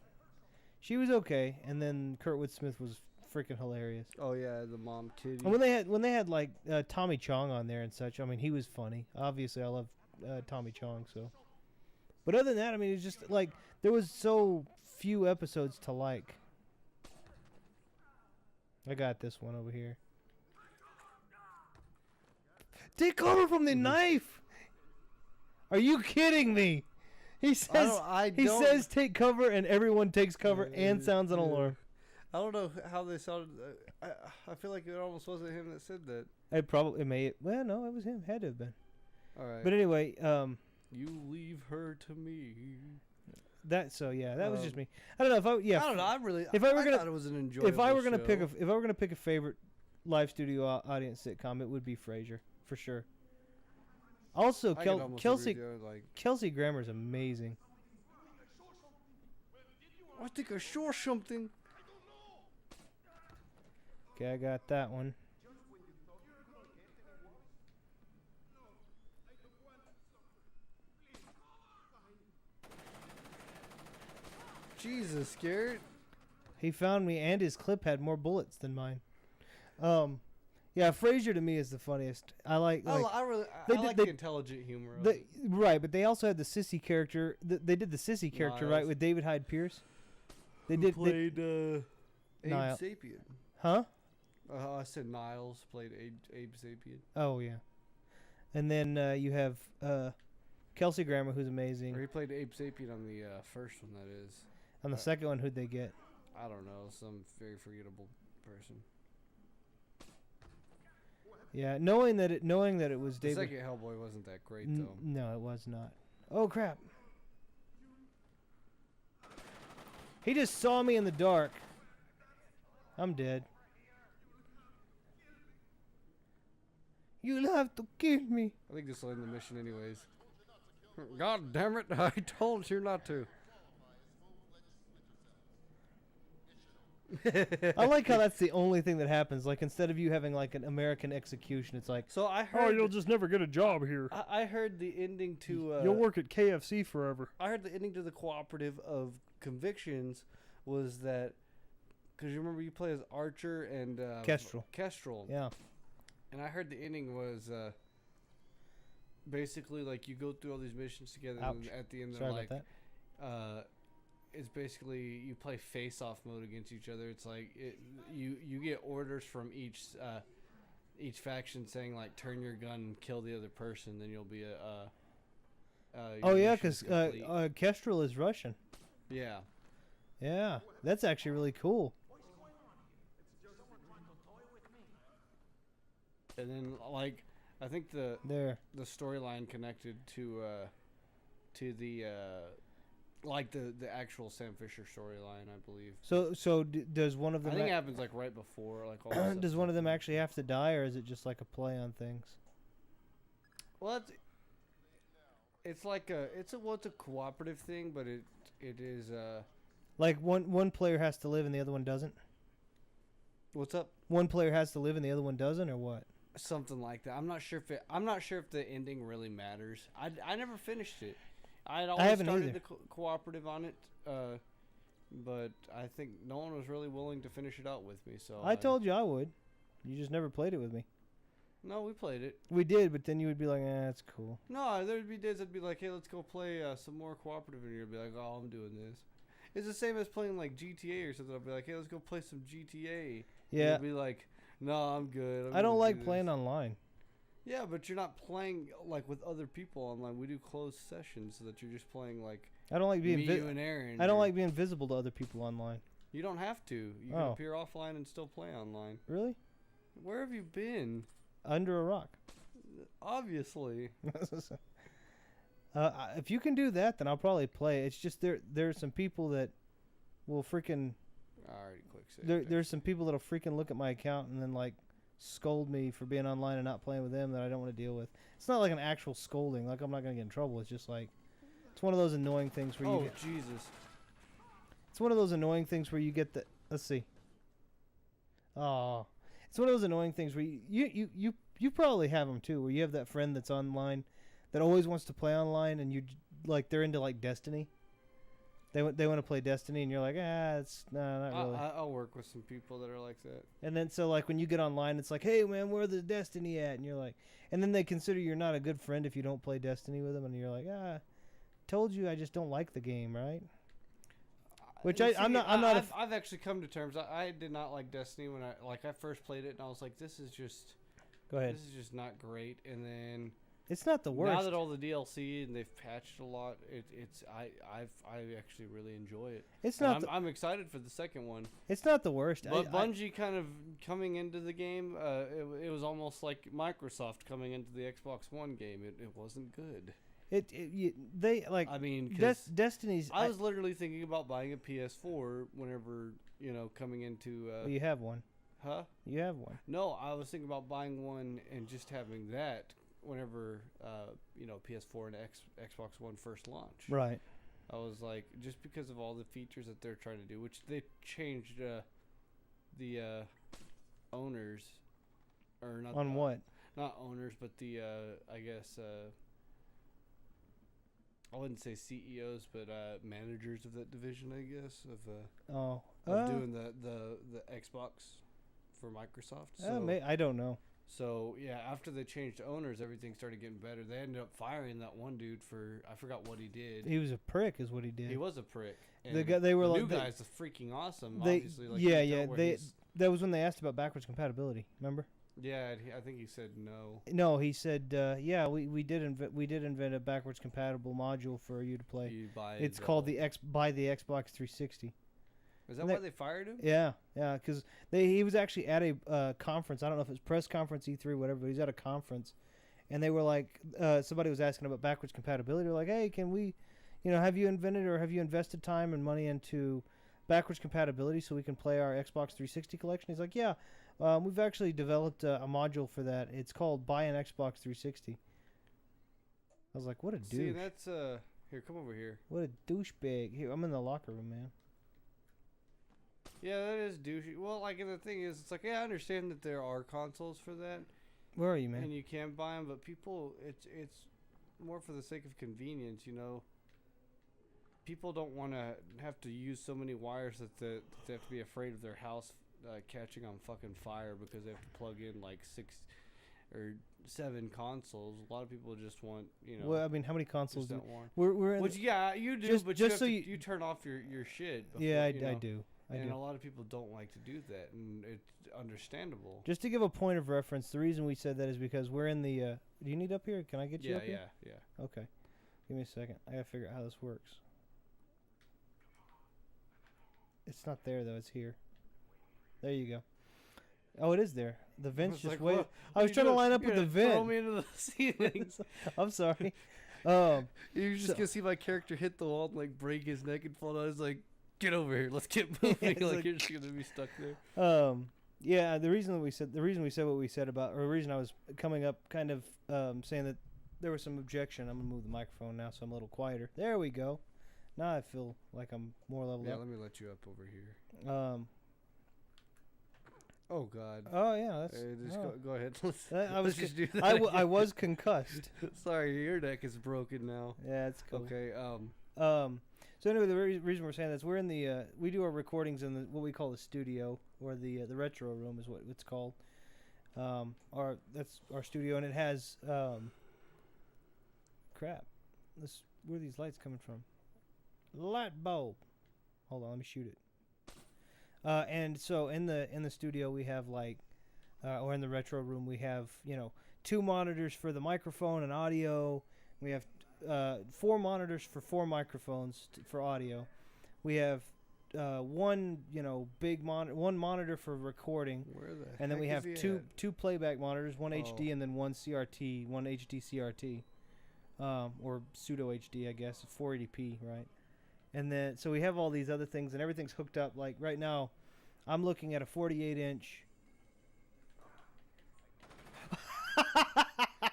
she was okay. And then Kurtwood Smith was freaking hilarious. Oh yeah, the mom titty. And when they had like Tommy Chong on there and such, I mean, he was funny. Obviously, I love Tommy Chong. So, but other than that, I mean, it's just like there was so few episodes to like. I got this one over here. Take cover from the knife. Are you kidding me? He says says take cover, and everyone takes cover and sounds an alarm. I don't know how they sounded. I feel like it almost wasn't him that said that. Well, no, it was him. Had to have been. All right. But anyway, you leave her to me. That was just me. I don't know if I don't know. I thought it was an enjoyable If I were gonna show. pick a favorite live studio audience sitcom, it would be Frasier for sure. Also, Kelsey Grammer's amazing. I think I saw something. Okay, I got that one. Jesus, scared. He found me, and his clip had more bullets than mine. Yeah, Frasier to me is the funniest. I like the intelligent humor. Right, but they also had the sissy character. They did the sissy character, Niles. right, with David Hyde Pierce. Abe Sapien. Huh? I said Niles played Abe Sapien. Oh yeah, and then you have Kelsey Grammer, who's amazing. Or he played Abe Sapien on the first one. That is. On the second one, who'd they get? I don't know, some very forgettable person. Yeah, knowing that it was David. The second Hellboy wasn't that great though. No, it was not. Oh crap! He just saw me in the dark. I'm dead. You'll have to kill me. I think this will end the mission anyways. God damn it! I told you not to. I like how that's the only thing that happens. Like, instead of you having like an American execution, it's like, so I heard. Oh, you'll just never get a job here. I heard the ending to. You'll work at KFC forever. I heard the ending to the cooperative of Convictions was that, because you remember you play as Archer and Kestrel. Yeah. And I heard the ending was basically like you go through all these missions together, and at the end they're like, it's basically you play face-off mode against each other. It's like you get orders from each faction saying like turn your gun and kill the other person, then you'll be Oh your yeah, mission's because complete. Kestrel is Russian. Yeah. Yeah, that's actually really cool. And then like I think the There. storyline connected to the like the actual Sam Fisher storyline, I believe. So does one of I them? think it happens like right before like all this Does stuff. one of them actually have to die, or is it just like a play on things? Well, it's like it's a cooperative thing, but it is Like one player has to live and the other one doesn't. what's up? One player has to live and the other one doesn't, or what? Something like that. I'm not sure if the ending really matters. I never finished it. I'd always haven't started either. the cooperative on it, but I think no one was really willing to finish it out with me. So I told you I would. You just never played it with me. no, we played it. We did, but then you would be like, that's cool. No, there'd be days I'd be like, hey, let's go play some more cooperative, and you'd be like, oh, I'm doing this. It's the same as playing like GTA or something. I'd be like, hey, let's go play some GTA. Yeah. You'd be like, no, I'm good. I don't like playing online. Yeah, but you're not playing like with other people online. We do closed sessions so that you're just playing like I don't like being me, you, and Aaron. I don't or- like being visible to other people online. You don't have to. You can Oh. appear offline and still play online. Really? Where have you been? Under a rock. Obviously. If you can do that, then I'll probably play. It's just there are some people that will freaking I already quick save. there's some people that'll freaking look at my account and then like scold me for being online and not playing with them that I don't want to deal with. It's not like an actual scolding. Like I'm not gonna get in trouble. It's just like it's one of those annoying things where you Oh get, Jesus! it's one of those annoying things where you get the let's see. Oh, it's one of those annoying things where you probably have them too, where you have that friend that's online that always wants to play online and you like they're into like Destiny. They want to play Destiny and you're like, it's not really. I'll work with some people that are like that. And then so like when you get online, it's like, hey man, where's the Destiny at? And you're like, and then they consider you're not a good friend if you don't play Destiny with them, and you're like, told you I just don't like the game, right? Which I'm not. I've actually come to terms. I did not like Destiny when I first played it, and I was like, this is just. Go ahead. This is just not great. And then It's not the worst. now that all the DLC and they've patched a lot, I actually really enjoy it. It's And not. I'm excited for the second one. It's not the worst. But Bungie kind of coming into the game, it was almost like Microsoft coming into the Xbox One game. It wasn't good. They like. I mean, 'cause Destiny's. I was literally thinking about buying a PS4 whenever, coming into... Well, you have one. huh? You have one. No, I was thinking about buying one and just having that whenever, PS4 and Xbox One first launch. Right. I was like, just because of all the features that they're trying to do, which they changed the owners, or not On what? not owners, but the I guess I wouldn't say CEOs, but managers of that division, I guess, of doing the Xbox for Microsoft. So, I don't know. so yeah, after they changed owners, everything started getting better. They ended up firing that one dude for I forgot what he did. He was a prick, is what he did. He was a prick. The guy, they were the like, new they- guy's freaking awesome. they- Obviously, like yeah, you can yeah, tell where they- he's- That was when they asked about backwards compatibility. Remember? Yeah, I think he said no. No, he said, yeah, we did invent a backwards compatible module for you to play. You buy It's called the Xbox 360. Is that and why they- they fired him? Yeah, because he was actually at a conference. I don't know if it was press conference, E3, whatever. But he was at a conference, and they were like, somebody was asking about backwards compatibility. They're like, hey, can we, have you invented or have you invested time and money into backwards compatibility so we can play our Xbox 360 collection? He's like, yeah, we've actually developed a module for that. It's called Buy an Xbox 360. I was like, what a douche. See, that's here. Come over here. What a douchebag. Here, I'm in the locker room, man. Yeah, that is douchey. Well, like, and the thing is, it's like, yeah, I understand that there are consoles for that, Where are you, man? and you can buy them, but people, it's more for the sake of convenience, People don't want to have to use so many wires that they have to be afraid of their house catching on fucking fire because they have to plug in like or 7 consoles. A lot of people just want, Well, I mean, how many consoles just do that one. we're in? Which yeah, you do, just- but just you, so have to, you turn off your shit. Before, yeah, I you know, do. I and do. a lot of people don't like to do that, and it's understandable. Just to give a point of reference, the reason we said that is because we're in the. Do you need up here? Can I get you up here? Yeah. Okay. Give me a second. I gotta figure out how this works. It's not there though. It's here. There you go. Oh, it is there. The vent's just way. I was trying to line up with the vent. Throw me into the ceiling. I'm sorry. You're just gonna see my character hit the wall and like break his neck and fall down. I was like, get over here. Let's get moving. like you're just gonna be stuck there. Yeah. The reason we said what we said about, or the reason I was coming up, kind of saying that there was some objection. I'm gonna move the microphone now, so I'm a little quieter. There we go. Now I feel like I'm more leveled up. Yeah, let me let you up over here. Oh God. Oh yeah, that's. Just go ahead. I was. just do that I was concussed. Sorry, your neck is broken now. Yeah, it's cool. Okay. So anyway, the reason we're saying this, we're in the we do our recordings in the what we call the studio, or the retro room is what it's called. That's our studio, and it has crap. Where are these lights coming from? Light bulb. Hold on, let me shoot it. And so in the studio we have or in the retro room we have 2 monitors for the microphone and audio. We have 4 monitors for 4 microphones for audio. We have one big monitor, 1 monitor for recording. Where the and then we heck have is he at? two playback monitors, one HD and then one CRT, one HD CRT, or pseudo HD, I guess, 480p, right? And then, so we have all these other things, and everything's hooked up. Like right now, I'm looking at a 48-inch.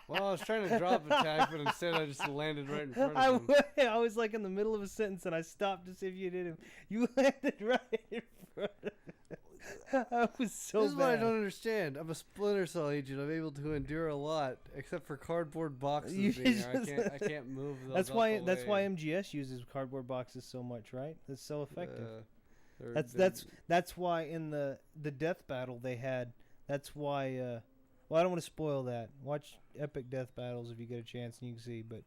Well, I was trying to drop a tag, but instead I just landed right in front of him. I was like in the middle of a sentence, and I stopped to see if you did him. You landed right in front of him. I was so This is what I bad. don't understand. I'm a Splinter Cell agent. I'm able to endure a lot, except for cardboard boxes You being there. just- I can't move those. That's up why away. MGS uses cardboard boxes so much, right? That's so effective. They're- That's why in the death battle they had. That's why. Well, I don't want to spoil that. Watch Epic Death Battles if you get a chance and you can see. But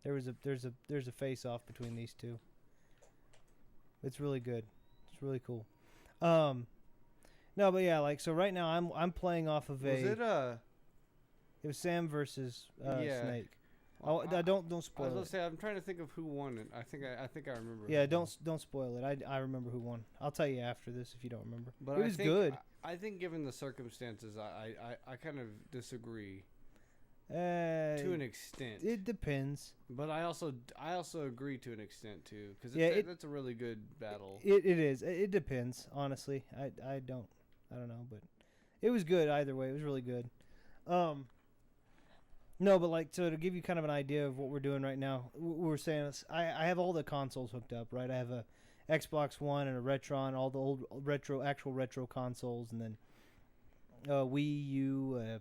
there's a face off between these two. It's really good. It's really cool. No, but yeah, so right now I'm playing off of Was it It was Sam versus Yeah. Snake. Well, Don't I was spoil gonna it. say I'm trying to think of who won it. I think I remember. Yeah, who won. don't spoil it. I remember who won. I'll tell you after this if you don't remember. But it was think, good. I think given the circumstances, I kind of disagree To to an extent. It depends. But I also agree to an extent too, because Yeah, that's a really good battle. It is. It depends. Honestly, I don't know, but it was good either way. It was really good. No, but so to give you kind of an idea of what we're doing right now, we're saying is I have all the consoles hooked up, right? I have a Xbox One and a Retron, all the old actual retro consoles, and then Wii U,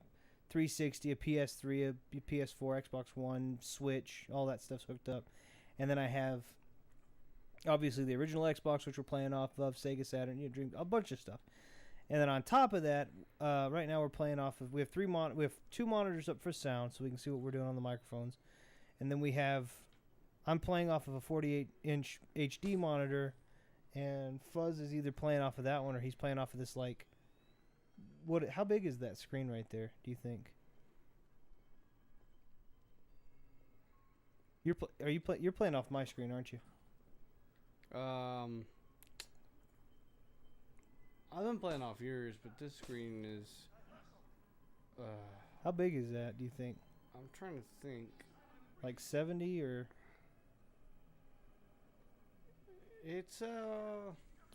360, a PS3, a PS4, Xbox One, Switch, all that stuff's hooked up. And then I have obviously the original Xbox, which we're playing off of, Sega Saturn, Dream, a bunch of stuff. And then on top of that, right now we're playing off of. We have 2 monitors up for sound, so we can see what we're doing on the microphones. And then I'm playing off of a 48-inch HD monitor, and Fuzz is either playing off of that one or he's playing off of this how big is that screen right there? Do you think? You're playing off my screen, aren't you? I've been playing off yours, but this screen is. How big is that? Do you think? I'm trying to think. Like 70 or? It's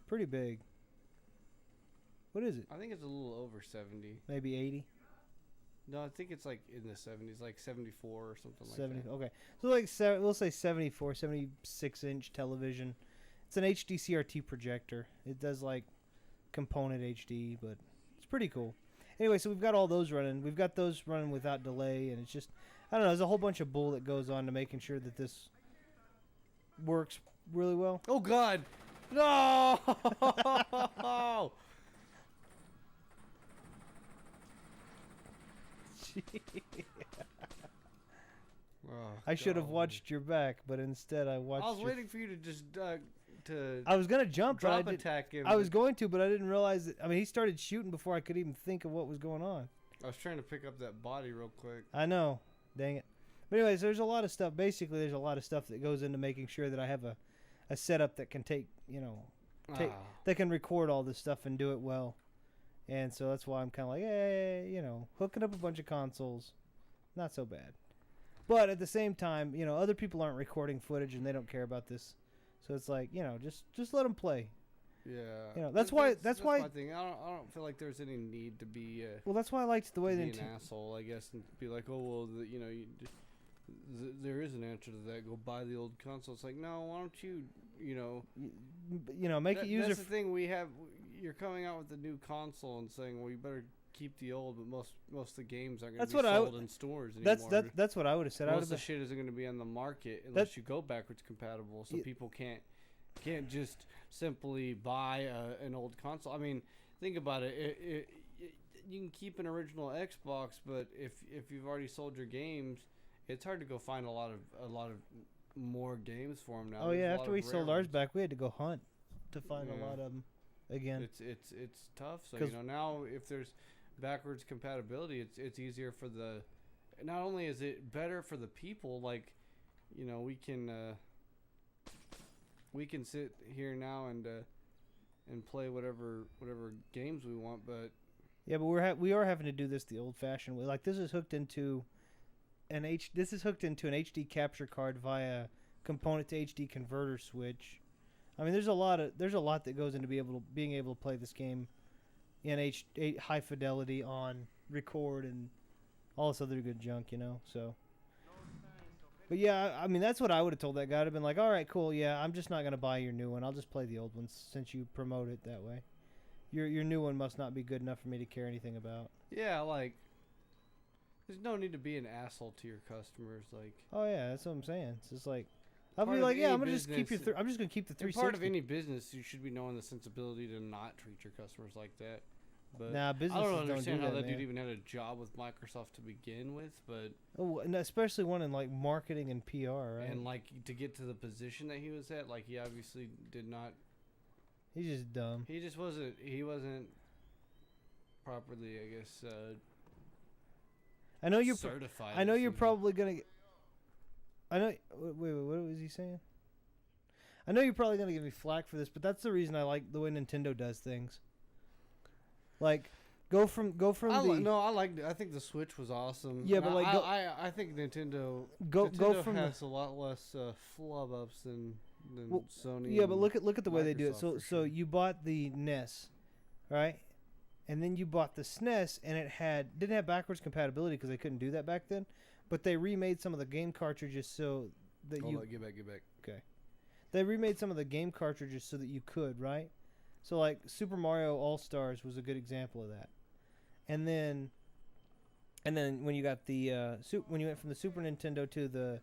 pretty big. What is it? I think it's a little over 70. Maybe 80. No, I think it's like in the 70s, like 74 or something 70. like that. Okay, so we'll say 74, 76-inch television. It's an HD CRT projector. It does component HD, but it's pretty cool. Anyway, so we've got all those running. We've got those running without delay, and it's just, I don't know, there's a whole bunch of bull that goes on to making sure that this works really well. Oh God, no! Oh, I should have golly. watched your back, but instead I watched. I was your waiting for you to just to I was gonna jump, but I drop did. attack him. I was going to, but I didn't realize that. I mean, he started shooting before I could even think of what was going on. I was trying to pick up that body real quick. I know. Dang it. But anyways, there's a lot of stuff. Basically, there's a lot of stuff that goes into making sure that I have a setup that can take, take Ah. that can record all this stuff and do it well. And so that's why I'm kind of like, hey, hooking up a bunch of consoles, not so bad. But at the same time, other people aren't recording footage and they don't care about this. So it's like, just let them play. Yeah. That's But why my thing. I don't feel like there's any need to be well, that's why I liked the way be they an asshole, I guess, and be like, oh well, there is an answer to that. Go buy the old console. It's like, no, why don't you, make it user. That's the thing we have. You're coming out with a new console and saying, well, you better keep the old, but most of the games aren't going to be sold in stores anymore. That's what I would have said. Most of the shit isn't going to be on the market unless you go backwards compatible. So people can't just simply buy an old console. I mean, think about it. You can keep an original Xbox, but if you've already sold your games, it's hard to go find a lot of more games for them now. Oh There's yeah, a lot after of we rare sold ours ones. back, we had to go hunt to find a lot of them again. It's tough. So 'Cause now if there's backwards compatibility, it's easier for the. Not only is it better for the people, like, we can sit here now and play whatever games we want, but Yeah, but we are having to do this the old-fashioned way. Like this is hooked into an HD capture card via component to HD converter switch. I mean, there's a lot that goes into being able to play this game in high fidelity on record and all this other good junk, So, but yeah, I mean that's what I would have told that guy. I'd have been like, all right, cool, yeah, I'm just not gonna buy your new one. I'll just play the old one since you promote it that way. Your new one must not be good enough for me to care anything about. yeah, like, there's no need to be an asshole to your customers. Like, Oh yeah, that's what I'm saying. It's just like I'll Part be of like, yeah, any I'm gonna just keep business- your. I'm just gonna keep the and 360. part of any business, you should be knowing the sensibility to not treat your customers like that. But Nah, I businesses don't understand do how that, that dude man. even had a job with Microsoft to begin with, but Oh, and especially one in like marketing and PR, right? and like to get to the position that he was at, like he obviously did not. He's just dumb. He just wasn't. He wasn't properly, I guess, I know you're. certified. I know it you're seems like. probably gonna. I know. Wait, what was he saying? I know you're probably gonna give me flack for this, but that's the reason I like the way Nintendo does things. Like, go from I liked it. I think the Switch was awesome. Yeah, And but, like, I think Nintendo go from has a lot less flub ups than Well, Sony. yeah, but and look at the way they do it. Microsoft So for so sure. you bought the NES, right? And then you bought the SNES, and it didn't have backwards compatibility because they couldn't do that back then. But they remade some of the game cartridges so that Hold you on, get back. they remade some of the game cartridges so that you could, right? So like Super Mario All Stars was a good example of that. And then when you got the when you went from the Super Nintendo to the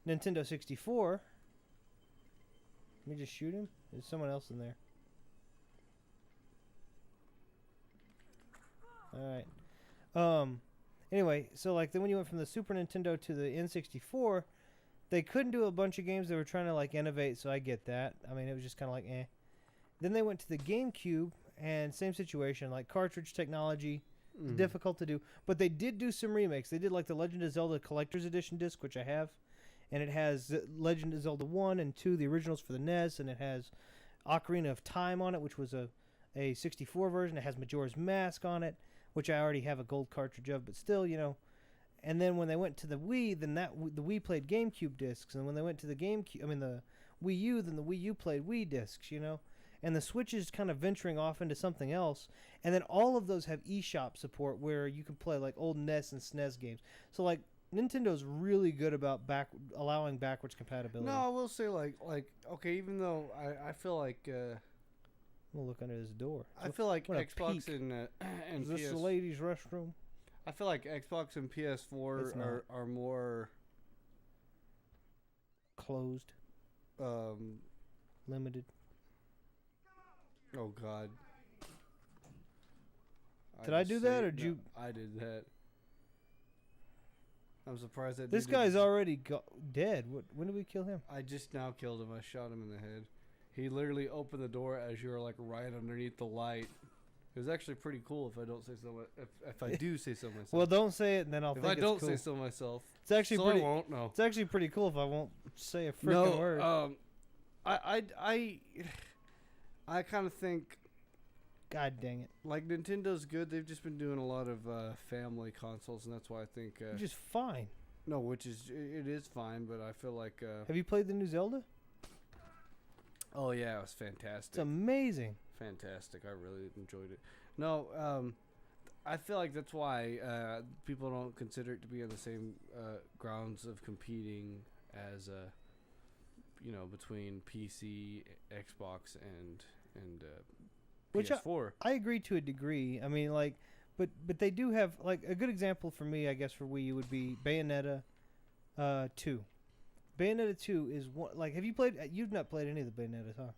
Nintendo 64, let me just shoot him. There's someone else in there. All right. Anyway, so like then when you went from the Super Nintendo to the N64, they couldn't do a bunch of games. They were trying to like innovate, so I get that. I mean, it was just kind of like eh. Then they went to the GameCube, and same situation, like cartridge technology, difficult to do. But they did do some remakes. They did like the Legend of Zelda Collector's Edition disc, which I have, and it has Legend of Zelda 1 and 2, the originals for the NES, and it has Ocarina of Time on it, which was a 64 version. It has Majora's Mask on it, which I already have a gold cartridge of, but still, And then when they went to the Wii, then the Wii played GameCube discs, and when they went to the the Wii U, then the Wii U played Wii discs, And the Switch is kind of venturing off into something else, and then all of those have eShop support where you can play like old NES and SNES games. So like Nintendo's really good about allowing backwards compatibility. No, I will say like okay, even though I feel like We'll look under this door. I feel like what a Xbox peek. and Is this PS the ladies' restroom? I feel like Xbox and PS4 It's not. are more Closed, limited. oh god. Did I just do that, saved- or did no, you- I did that. I'm surprised that This dude guy's didn't- already dead. When did we kill him? I just now killed him. I shot him in the head. He literally opened the door as you were like right underneath the light. It was actually pretty cool if I don't say so. If I do say so myself. Well, don't say it, and then I'll if think I it's don't cool. say so myself, It's actually so pretty. I won't. No. It's actually pretty cool if I won't say a freaking No. word. I kind of think God dang it! like Nintendo's good. They've just been doing a lot of family consoles, and that's why I think Which is fine. no, which is it is fine, but I feel like Have you played the new Zelda? oh yeah, it was It's fantastic. amazing. Fantastic. I really enjoyed it. No, I feel like that's why people don't consider it to be on the same grounds of competing as between PC, Xbox, and Which PS4. I agree to a degree. I mean, like, but they do have like a good example for me, I guess, for Wii U would be Bayonetta 2. Bayonetta 2 is one. Like, have you played? You've not played any of the Bayonettas, huh?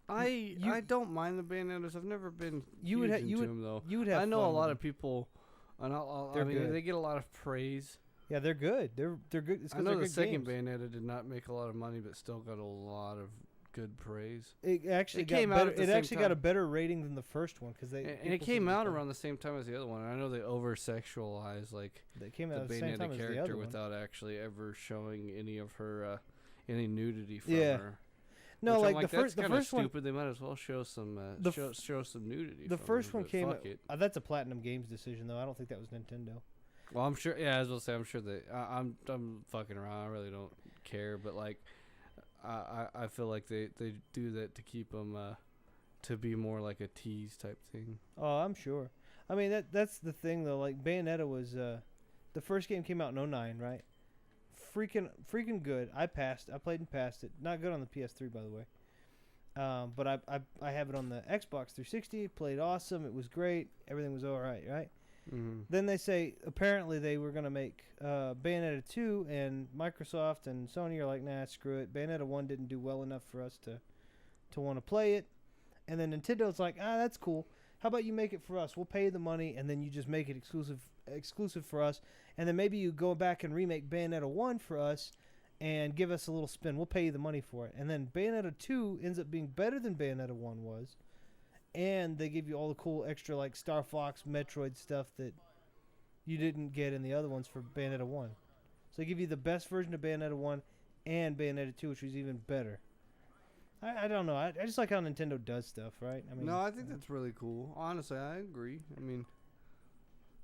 I don't mind the Bayonettas. I've never been You would huge ha- you into would- them though. You would have. I know fun a with lot them. of people. I They're mean, good. they get a lot of praise. Yeah, they're good. They're good. It's I 'cause know they're the good second games. Bayonetta did not make a lot of money, but still got a lot of good praise. It actually It got came out better. at the It same actually got time. a better rating than the first one because And it people came said out the- around the same time as the other one. I know they over sexualized like They came the out at the same time Bayonetta as the character other one. without actually ever showing any of her any nudity from Yeah. her. No, Which I'm like the that's the kinda first one. stupid. They might as well show some The show some nudity. The from first her, one but came. fuck it. That's a Platinum Games decision, though. I don't think that was Nintendo. Well, I'm sure. Yeah, as well say, I'm sure that I'm fucking around. I really don't care, but like, I feel like they do that to keep them to be more like a tease type thing. Oh, I'm sure. I mean, that's the thing though. Like Bayonetta was the first game came out in '09, right? Freaking good. I played and passed it. Not good on the PS3, by the way. But I have it on the Xbox 360. Played awesome. It was great. Everything was all right, right? Mm-hmm. Then they say apparently they were gonna make Bayonetta 2, and Microsoft and Sony are like, nah, screw it. Bayonetta 1 didn't do well enough for us to want to play it. And then Nintendo's like, that's cool. How about you make it for us? We'll pay the money, and then you just make it exclusive for us. And then maybe you go back and remake Bayonetta 1 for us, and give us a little spin. We'll pay you the money for it. And then Bayonetta 2 ends up being better than Bayonetta 1 was. And they give you all the cool extra like Star Fox, Metroid stuff that you didn't get in the other ones for Bayonetta 1. So they give you the best version of Bayonetta 1 and Bayonetta 2, which was even better. I don't know. I just like how Nintendo does stuff, right? I mean, No, I think that's really cool. Honestly, I agree. I mean,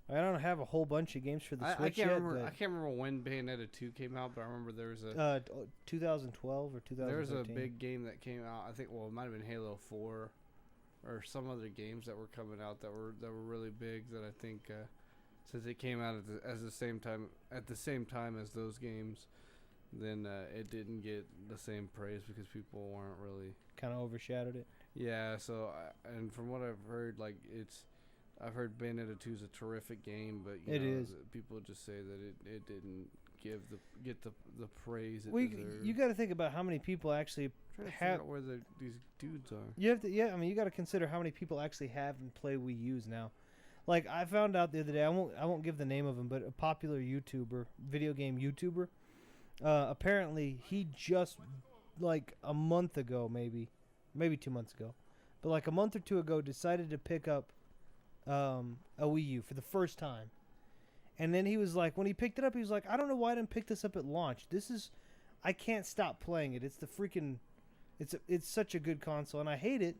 I don't have a whole bunch of games for the I Switch can't yet. remember. I can't remember when Bayonetta 2 came out, but I remember there was a But 2012 or 2013. there was a big game that came out. I think it might have been Halo 4 or some other games that were coming out that were really big. That I think since it came out at the same time as those games, then it didn't get the same praise because people weren't really. kind of overshadowed it. Yeah. So and from what I've heard, like I've heard Bayonetta 2 is a terrific game, but It is. People just say that it didn't get the praise it Well, deserved. you got to think about how many people actually Trying to have. figure out where these dudes are. You have to, yeah. I mean, you got to consider how many people actually have and play Wii U's now. Like I found out the other day, I won't give the name of him, but a popular YouTuber, video game YouTuber. Apparently, he just like a month ago, maybe 2 months ago, but like a month or two ago, decided to pick up a Wii U for the first time. And then he was like, when he picked it up, he was like, I don't know why I didn't pick this up at launch. I can't stop playing it. It's the freaking, it's such a good console, and I hate it.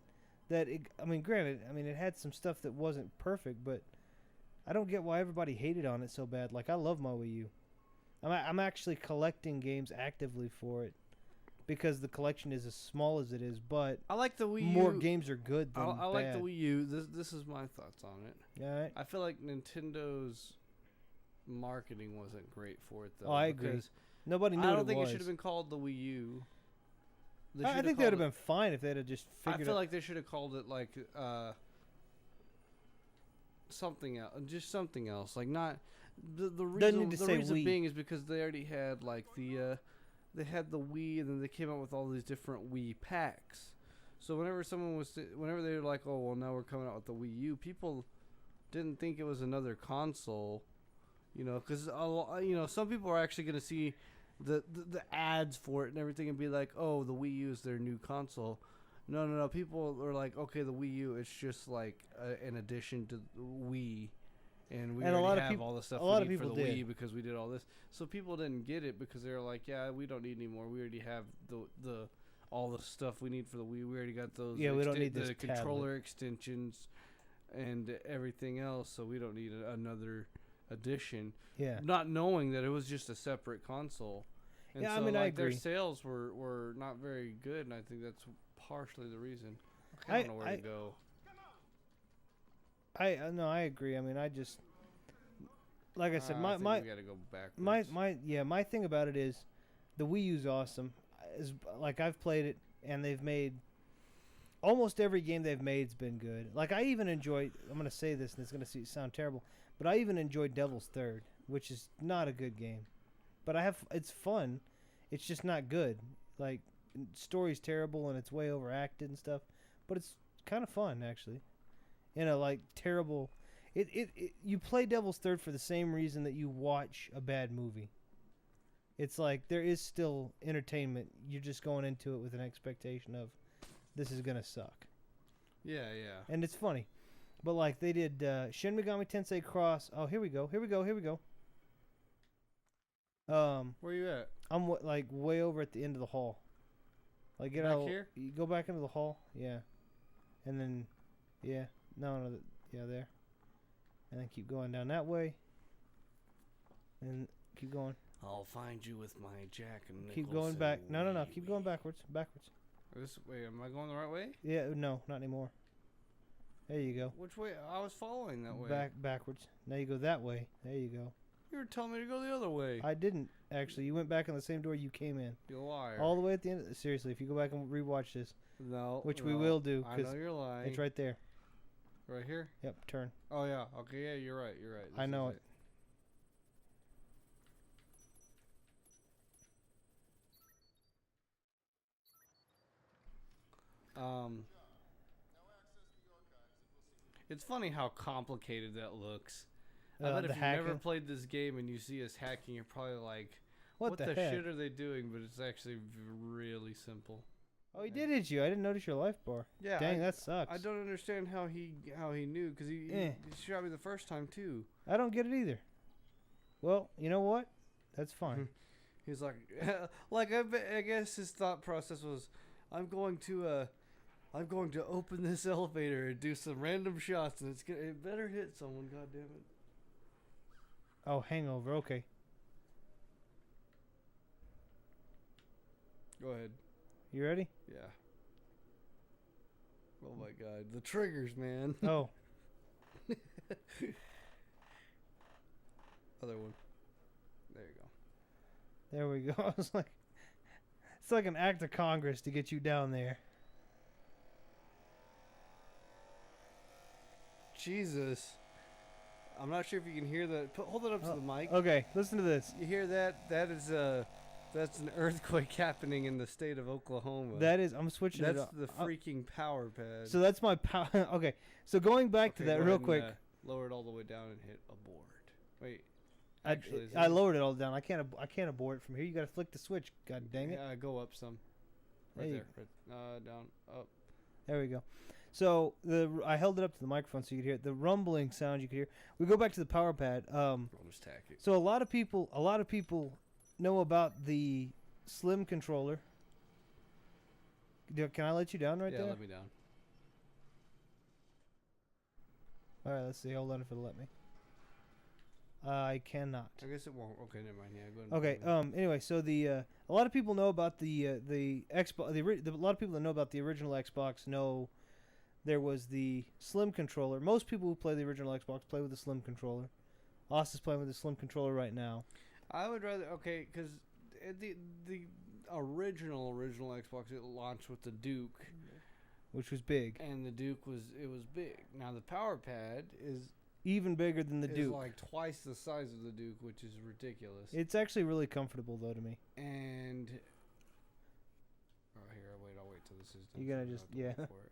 Granted, it had some stuff that wasn't perfect, but I don't get why everybody hated on it so bad. Like, I love my Wii U. I'm actually collecting games actively for it because the collection is as small as it is, but I like the Wii U. more games are good than I like the bad. Wii U. This is my thoughts on it. All right. I feel like Nintendo's marketing wasn't great for it though. Oh, I agree. because Nobody knew I what don't it think was. it should have been called the Wii U. I think that would have been fine if they'd have just I figured feel out. like they should have called it like something else, just something else. Like not the reason. need to The say reason Wii. being is because they already had like they had the Wii, and then they came out with all these different Wii packs. So whenever they were like, oh well, now we're coming out with the Wii U, people didn't think it was another console. You know, because some people are actually gonna see the ads for it and everything and be like, oh, the Wii U is their new console. No. People are like, okay, the Wii U, it's just like an addition to the Wii, and we And a already lot of have people- all the stuff a lot we of need for people the did. Wii because we did all this. So people didn't get it because they were like, yeah, we don't need any more. We already have the all the stuff we need for the Wii. We already got those. Yeah, we don't need this the tablet. controller extensions and everything else. So we don't need another addition. Yeah. Not knowing that it was just a separate console. And Yeah, I so, mean, I like, their agree. sales were not very good, and I think that's partially the reason. I don't know where to go. I agree. I mean, I just like I said, I my think my we gotta go backwards. my thing about it is the Wii U's awesome. Like I've played it, and they've made almost every game they've made's been good. Like I even enjoyed. I'm gonna say this, and it's gonna sound terrible, but I even enjoyed Devil's Third, which is not a good game, but it's fun. It's just not good. Like story's terrible and it's way overacted and stuff, but it's kind of fun actually. In a like terrible, you play Devil's Third for the same reason that you watch a bad movie. It's like there is still entertainment. You're just going into it with an expectation of this is gonna suck. Yeah. And it's funny. But like they did Shin Megami Tensei Cross. Oh, here we go. Where you at? I'm like way over at the end of the hall. Like get Back out. here? You go back into the hall. Yeah. And then, yeah. No. Yeah, there. And then keep going down that way. And keep going. I'll find you with my Jack and Keep going back. No. Keep going backwards. This way. Am I going the right way? Yeah. No, not anymore. There you go. Which way? I was following that way. Backwards. Now you go that way. There you go. You were telling me to go the other way. I didn't actually. You went back in the same door you came in. You're a liar. All the way at the end. Seriously, if you go back and rewatch this, No. which we will do, I 'cause know you're lying. it's right there. Right here? Yep, turn. Oh, yeah. Okay, yeah, you're right. This I know is it. It's funny how complicated that looks. I bet The if you've never hacking. played this game and you see us hacking, you're probably like, What the heck? shit are they doing? But it's actually really simple. Oh, he did hit you. I didn't notice your life bar. Yeah. Dang, that sucks. I don't understand how he knew, because he shot me the first time too. I don't get it either. Well, you know what? That's fine. He's like, I guess his thought process was, I'm going to open this elevator and do some random shots, and it better hit someone. God damn it! Oh, Hangover. Okay. Go ahead. You ready? Yeah. Oh my God, the triggers, man. Oh. Other one. There you go. There we go. I was like, it's like an act of Congress to get you down there. Jesus. I'm not sure if you can hear that. Hold it up to the mic. Okay, listen to this. You hear that? That's an earthquake happening in the state of Oklahoma. That is, I'm switching it That's up. the freaking power pad. So that's my power. Okay, so going back to Okay, that go real ahead and, quick. Lower it all the way down and hit abort. Wait. I Actually, I lowered it all down. I can't abort it from here. You got to flick the switch. God dang it. Yeah, go up some. Right There you there. Right, down, up. There we go. So I held it up to the microphone so you could hear it. The rumbling sound you could hear. We go back to the power pad. I'll just tack it. So a lot of people know about the Slim controller. Can I let you down right yeah, there? let me down. All right, let's see. Hold on if it'll let me. I cannot. I guess it won't. Okay, never mind. Yeah, go ahead. Okay. Anyway, so a lot of people know about the Xbox. A lot of people that know about the original Xbox know there was the Slim controller. Most people who play the original Xbox play with the Slim controller. Austin's playing with the Slim controller right now. I would rather because the original Xbox, it launched with the Duke, Which was big. and the Duke was big. Now the power pad is Even bigger than the Duke. like twice the size of the Duke, which is ridiculous. It's actually really comfortable though to me. And I'll wait till this is done. You gotta so I don't just- have to yeah. wait for it.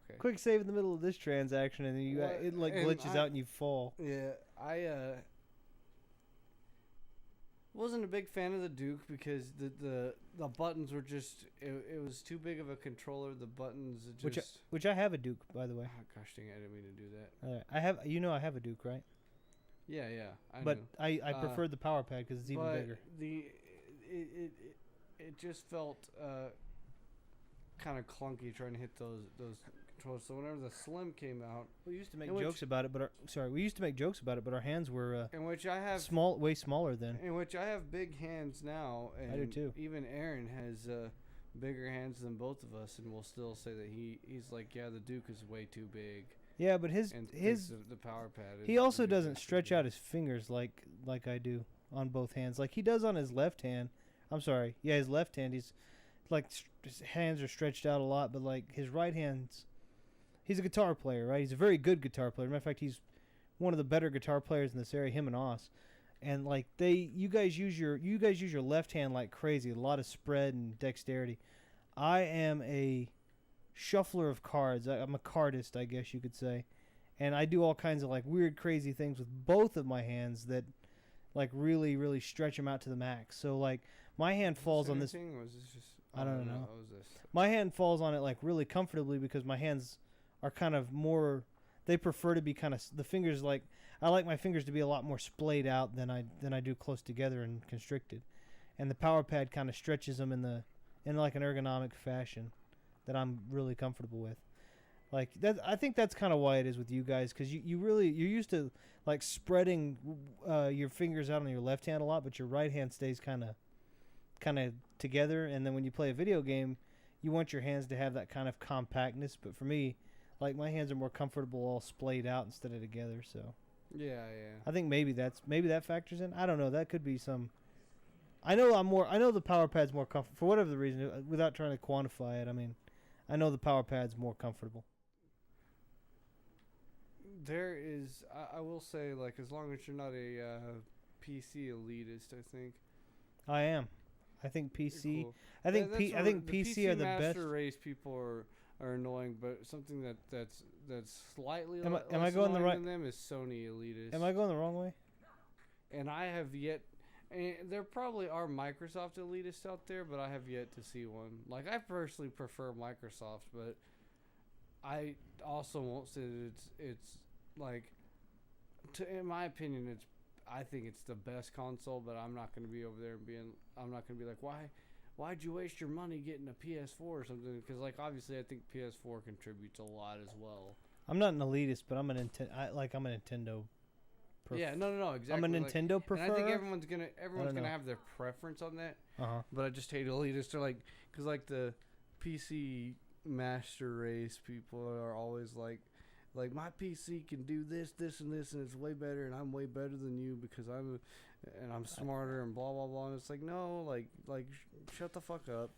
Okay. Quick save in the middle of this transaction and then Well, it like and glitches I- out and you fall. Yeah, Wasn't a big fan of the Duke because the buttons were just it was too big of a controller. The buttons just Which I have a Duke, by the way. oh, gosh dang it, I didn't mean to do that. I have, I have a Duke, right? Yeah, But knew. I prefer the power pad because it's even But bigger. It just felt kind of clunky trying to hit those controllers. So whenever the Slim came out, We used to make in which- jokes about it, but we used to make jokes about it, but our hands were in which I have way smaller then. in which I have big hands now, and I do too. Even Aaron has bigger hands than both of us, and will still say that he's like, yeah, the Duke is way too big. Yeah, but his And thinks the power pad. he also doesn't stretch out his fingers like I do on both hands, like he does on his left hand. I'm sorry, yeah, his left hand. He's like his hands are stretched out a lot, but like his right hand's. He's a guitar player, right? He's a very good guitar player. Matter of fact, he's one of the better guitar players in this area. Him and Oz, and like you guys use your left hand like crazy. A lot of spread and dexterity. I am a shuffler of cards. I'm a cardist, I guess you could say, and I do all kinds of like weird, crazy things with both of my hands that like really, really stretch them out to the max. So like my hand falls on this. Was this just, I don't know. What was this? My hand falls on it like really comfortably because my hands are kind of more. They prefer to be kind of the fingers like I like my fingers to be a lot more splayed out than I do close together and constricted, and the power pad kind of stretches them in like an ergonomic fashion that I'm really comfortable with. Like that, I think that's kind of why it is with you guys, because you're used to like spreading your fingers out on your left hand a lot, but your right hand stays kind of together. And then when you play a video game, you want your hands to have that kind of compactness. But for me, like my hands are more comfortable all splayed out instead of together. So Yeah. I think maybe that factors in. I don't know. That could be some. I know the power pad's more comfortable for whatever the reason. Without trying to quantify it, I mean, I know the power pad's more comfortable. There is, I will say, like, as long as you're not a PC elitist, I think. I am. I think PC. Cool. I think That's I think the PC are the best. Master Race people are annoying, but something that's slightly Am I less going the annoying right- than them is Sony elitist. Am I going the wrong way? And I have yet. And there probably are Microsoft elitists out there, but I have yet to see one. Like, I personally prefer Microsoft, but I also won't say that it's like, in my opinion, I think it's the best console, but I'm not going to be over there and I'm not going to be like, why'd you waste your money getting a PS4 or something? Because, like, obviously I think PS4 contributes a lot as well. I'm not an elitist, but I'm a Nintendo. Yeah, no, exactly. I'm a Nintendo preferrer. And I think everyone's gonna have their preference on that. But I just hate elitists. They're like, because like the PC Master Race people are always like my PC can do this, and this, and it's way better, and I'm way better than you because I'm smarter and blah blah blah. And it's like, no, like shut the fuck up.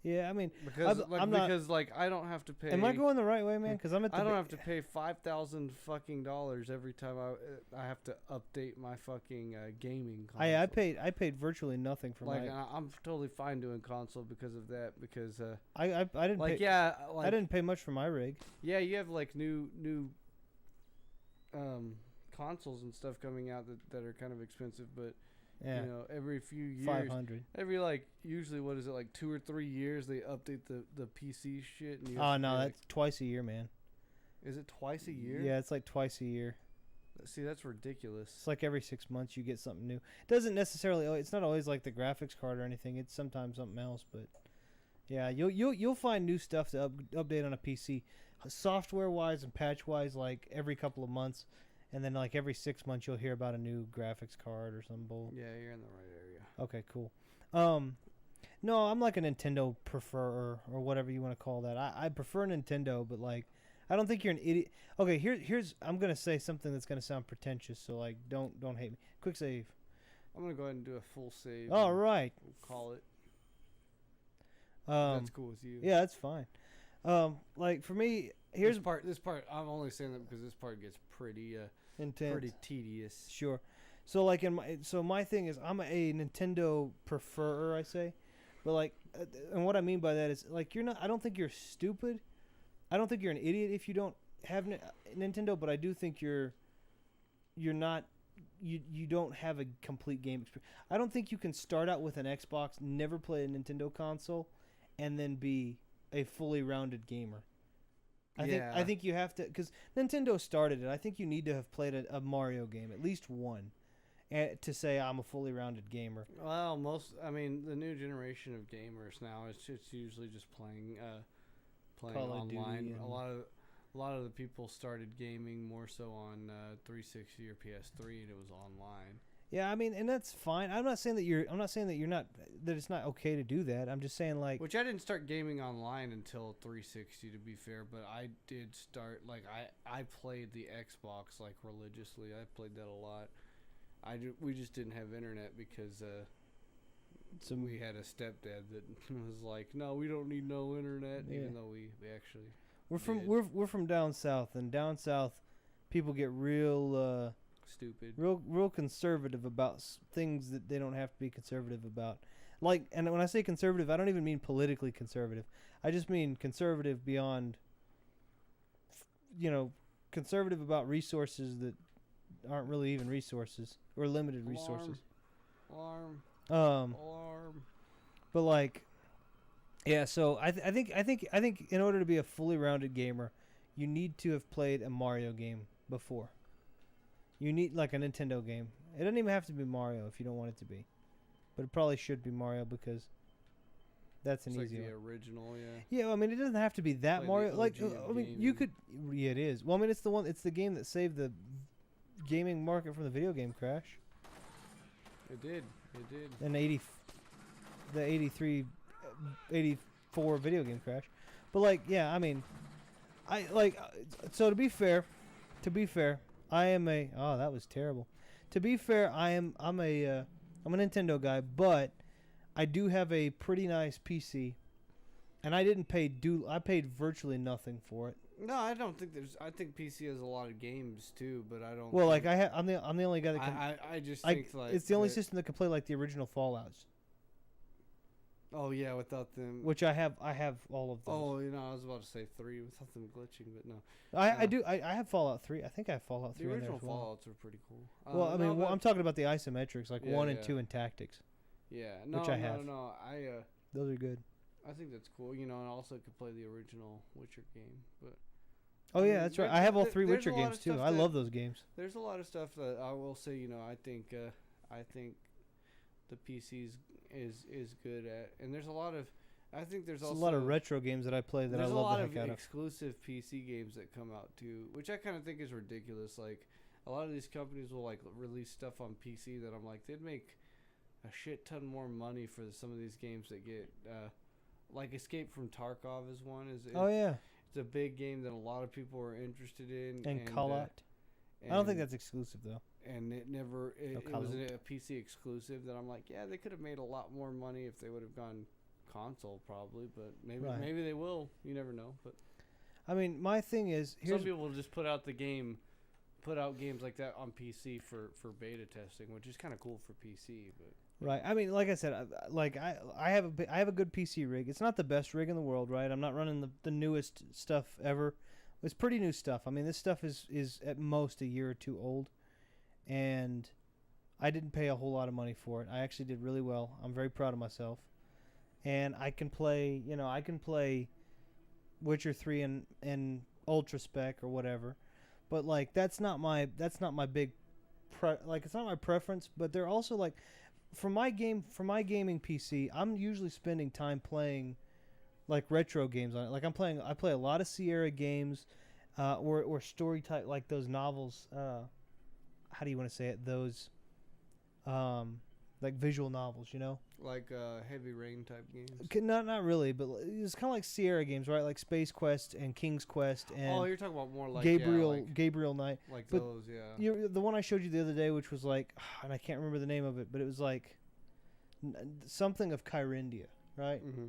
Yeah, I mean, Because I'm not. because like I don't have to pay. Am I going the right way, man? Because I'm at the. I don't have to pay $5,000 fucking dollars every time I have to update my fucking gaming console. I paid virtually nothing for like my. I'm totally fine doing console because of that because I didn't like pay. yeah like I didn't pay much for my rig. yeah you have like new consoles and stuff coming out that are kind of expensive, but Yeah. you know, every few years 500. every like usually what is it, like 2 or 3 years they update the PC shit and you Oh have to no, pay, that's twice a year, man. is it twice a year? Yeah, it's like twice a year. See, that's ridiculous. It's like every 6 months you get something new. It doesn't necessarily. It's not always like the graphics card or anything. It's sometimes something else. But yeah, you'll find new stuff to update on a PC, software wise and patch wise, like every couple of months, and then like every 6 months you'll hear about a new graphics card or some bull. Yeah, you're in the right area. Okay, cool. No, I'm like a Nintendo preferer or whatever you want to call that. I prefer Nintendo, but like, I don't think you're an idiot. Okay, here's I'm gonna say something that's gonna sound pretentious, so like, don't hate me. Quick save. I'm gonna go ahead and do a full save. All and right. We'll call it. That's That's cool with you. Yeah, that's fine. Like for me, here's This part. I'm only saying that because this part gets pretty intense. pretty tedious. Sure. So like my thing is I'm a Nintendo preferer, I say, but like, and what I mean by that is like I don't think you're stupid. I don't think you're an idiot if you don't have Nintendo, but I do think you're not you don't have a complete game experience. I don't think you can start out with an Xbox, never play a Nintendo console, and then be a fully rounded gamer. I think you have to, because Nintendo started it. I think you need to have played a Mario game, at least one, to say I'm a fully rounded gamer. Well, the new generation of gamers now, it's usually just playing Call of online. Duty A lot of the people started gaming more so on 360 or PS3, and it was online. Yeah, I mean, and that's fine. I'm not saying that you're not that it's not okay to do that. I'm just saying like Which I didn't start gaming online until 360, to be fair, but I did start I played the Xbox like religiously. I played that a lot. We just didn't have internet because we had a stepdad that was like, "No, we don't need no internet," even though we actually we're from down south, and down south people get real stupid, real conservative about things that they don't have to be conservative about. Like, and when I say conservative, I don't even mean politically conservative. I just mean conservative beyond, conservative about resources that aren't really even resources or limited resources. Alarm. But like, yeah. So I think in order to be a fully rounded gamer, you need to have played a Mario game before. You need like a Nintendo game. It doesn't even have to be Mario if you don't want it to be, but it probably should be Mario because that's an easy the one. original, yeah. Yeah, I mean, it doesn't have to be that Like Mario. the Like, OG I mean, you could. Yeah, it is. Well, I mean, it's the game that saved the gaming market from the video game crash. It did. In the 83, 84 video game crash. But like, yeah, I mean, so to be fair, I am a, oh, that was terrible. To be fair, I'm a Nintendo guy, but I do have a pretty nice PC, and I paid virtually nothing for it. No, I don't think I think PC has a lot of games too, but I don't. Well, like I'm the only guy that can. I just think like it's the only system that can play like the original Fallouts. Oh yeah, without them. Which I have all of those. Oh, I was about to say 3 without them glitching, but no. I have Fallout 3. I think I have Fallout 3 The in there original as well. Fallouts are pretty cool. Well, I mean, I'm talking about the isometrics, like 1 and 2 in tactics. Yeah, which I have. No, those are good. I think that's cool. And also could play the original Witcher game, but. Oh yeah, that's right. I have all 3 Witcher games too. I love those games. There's a lot of stuff that I will say. I think the PC is good at, and there's a lot of. I think there's also a lot of retro games that I play that I love the heck out of. There's a lot of exclusive PC games that come out too, which I kind of think is ridiculous. Like a lot of these companies will like release stuff on PC that I'm like they'd make a shit ton more money for some of these games that get like Escape from Tarkov is one. Oh yeah. It's a big game that a lot of people are interested in. And Call Out. I don't think that's exclusive though. And it was a PC exclusive that I'm like, yeah, they could have made a lot more money if they would have gone console probably, but maybe they will. You never know. But I mean, my thing is, some people will just put out games like that on PC for beta testing, which is kind of cool for PC, but. Right. I mean, like I said, I have a good PC rig. It's not the best rig in the world, right? I'm not running the newest stuff ever. It's pretty new stuff. I mean, this stuff is at most a year or 2 old, and I didn't pay a whole lot of money for it. I actually did really well. I'm very proud of myself, and I can play. I can play Witcher 3 in ultra spec or whatever, but like that's not my big, it's not my preference. But they're also like. For my gaming PC, I'm usually spending time playing like retro games on it. Like I play a lot of Sierra games, or story type, like those novels. How do you want to say it? Those, like visual novels, Like Heavy Rain type games. Not really, but it's kind of like Sierra games, right? Like Space Quest and King's Quest and. Oh, you're talking about more like Gabriel Knight. Like but those, yeah. The one I showed you the other day, which was like, and I can't remember the name of it, but it was like something of Kyrindia, right? Mm-hmm.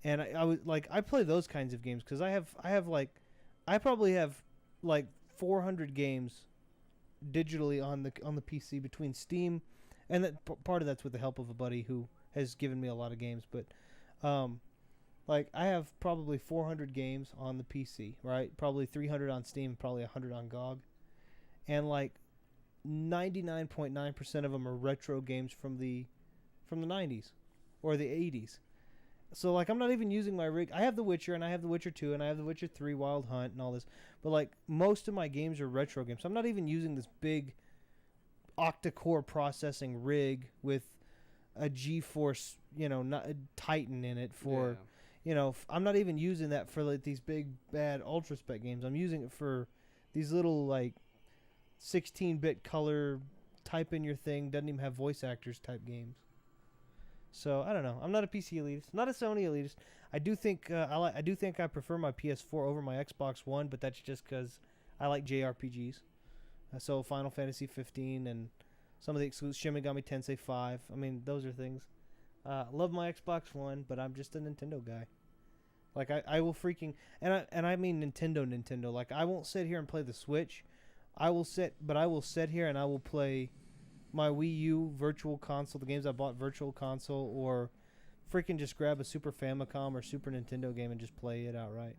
And I was like, I play those kinds of games because I probably have like 400 games digitally on the PC between Steam, and that part of that's with the help of a buddy who has given me a lot of games, but like I have probably 400 games on the PC, right? Probably 300 on Steam, probably 100 on GOG. And like 99.9% of them are retro games from the 90s or the 80s. So like I'm not even using my rig. I have The Witcher and I have The Witcher 2 and I have The Witcher 3 Wild Hunt and all this. But like most of my games are retro games. So I'm not even using this big octa-core processing rig with a GeForce, not a Titan in it for, I'm not even using that for like these big bad ultra spec games. I'm using it for these little like 16-bit color type in your thing, doesn't even have voice actors type games. So I don't know. I'm not a PC elitist, not a Sony elitist. I do think I prefer my PS4 over my Xbox One, but that's just because I like JRPGs. So Final Fantasy 15 and some of the exclusive Shin Megami Tensei 5. I mean, those are things. Love my Xbox One, but I'm just a Nintendo guy. Like I will freaking and I mean Nintendo. Like I won't sit here and play the Switch. I will sit here and I will play my Wii U Virtual Console, the games I bought Virtual Console, or freaking just grab a Super Famicom or Super Nintendo game and just play it outright.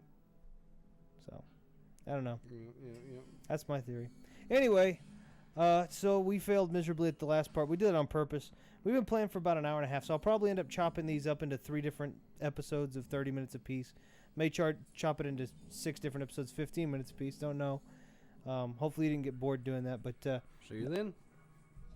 So, I don't know. Yeah. That's my theory. Anyway, so we failed miserably at the last part. We did it on purpose. We've been playing for about an hour and a half, so I'll probably end up chopping these up into 3 different episodes of 30 minutes apiece. May chop it into 6 different episodes, 15 minutes apiece. Don't know. Hopefully you didn't get bored doing that, but See you then.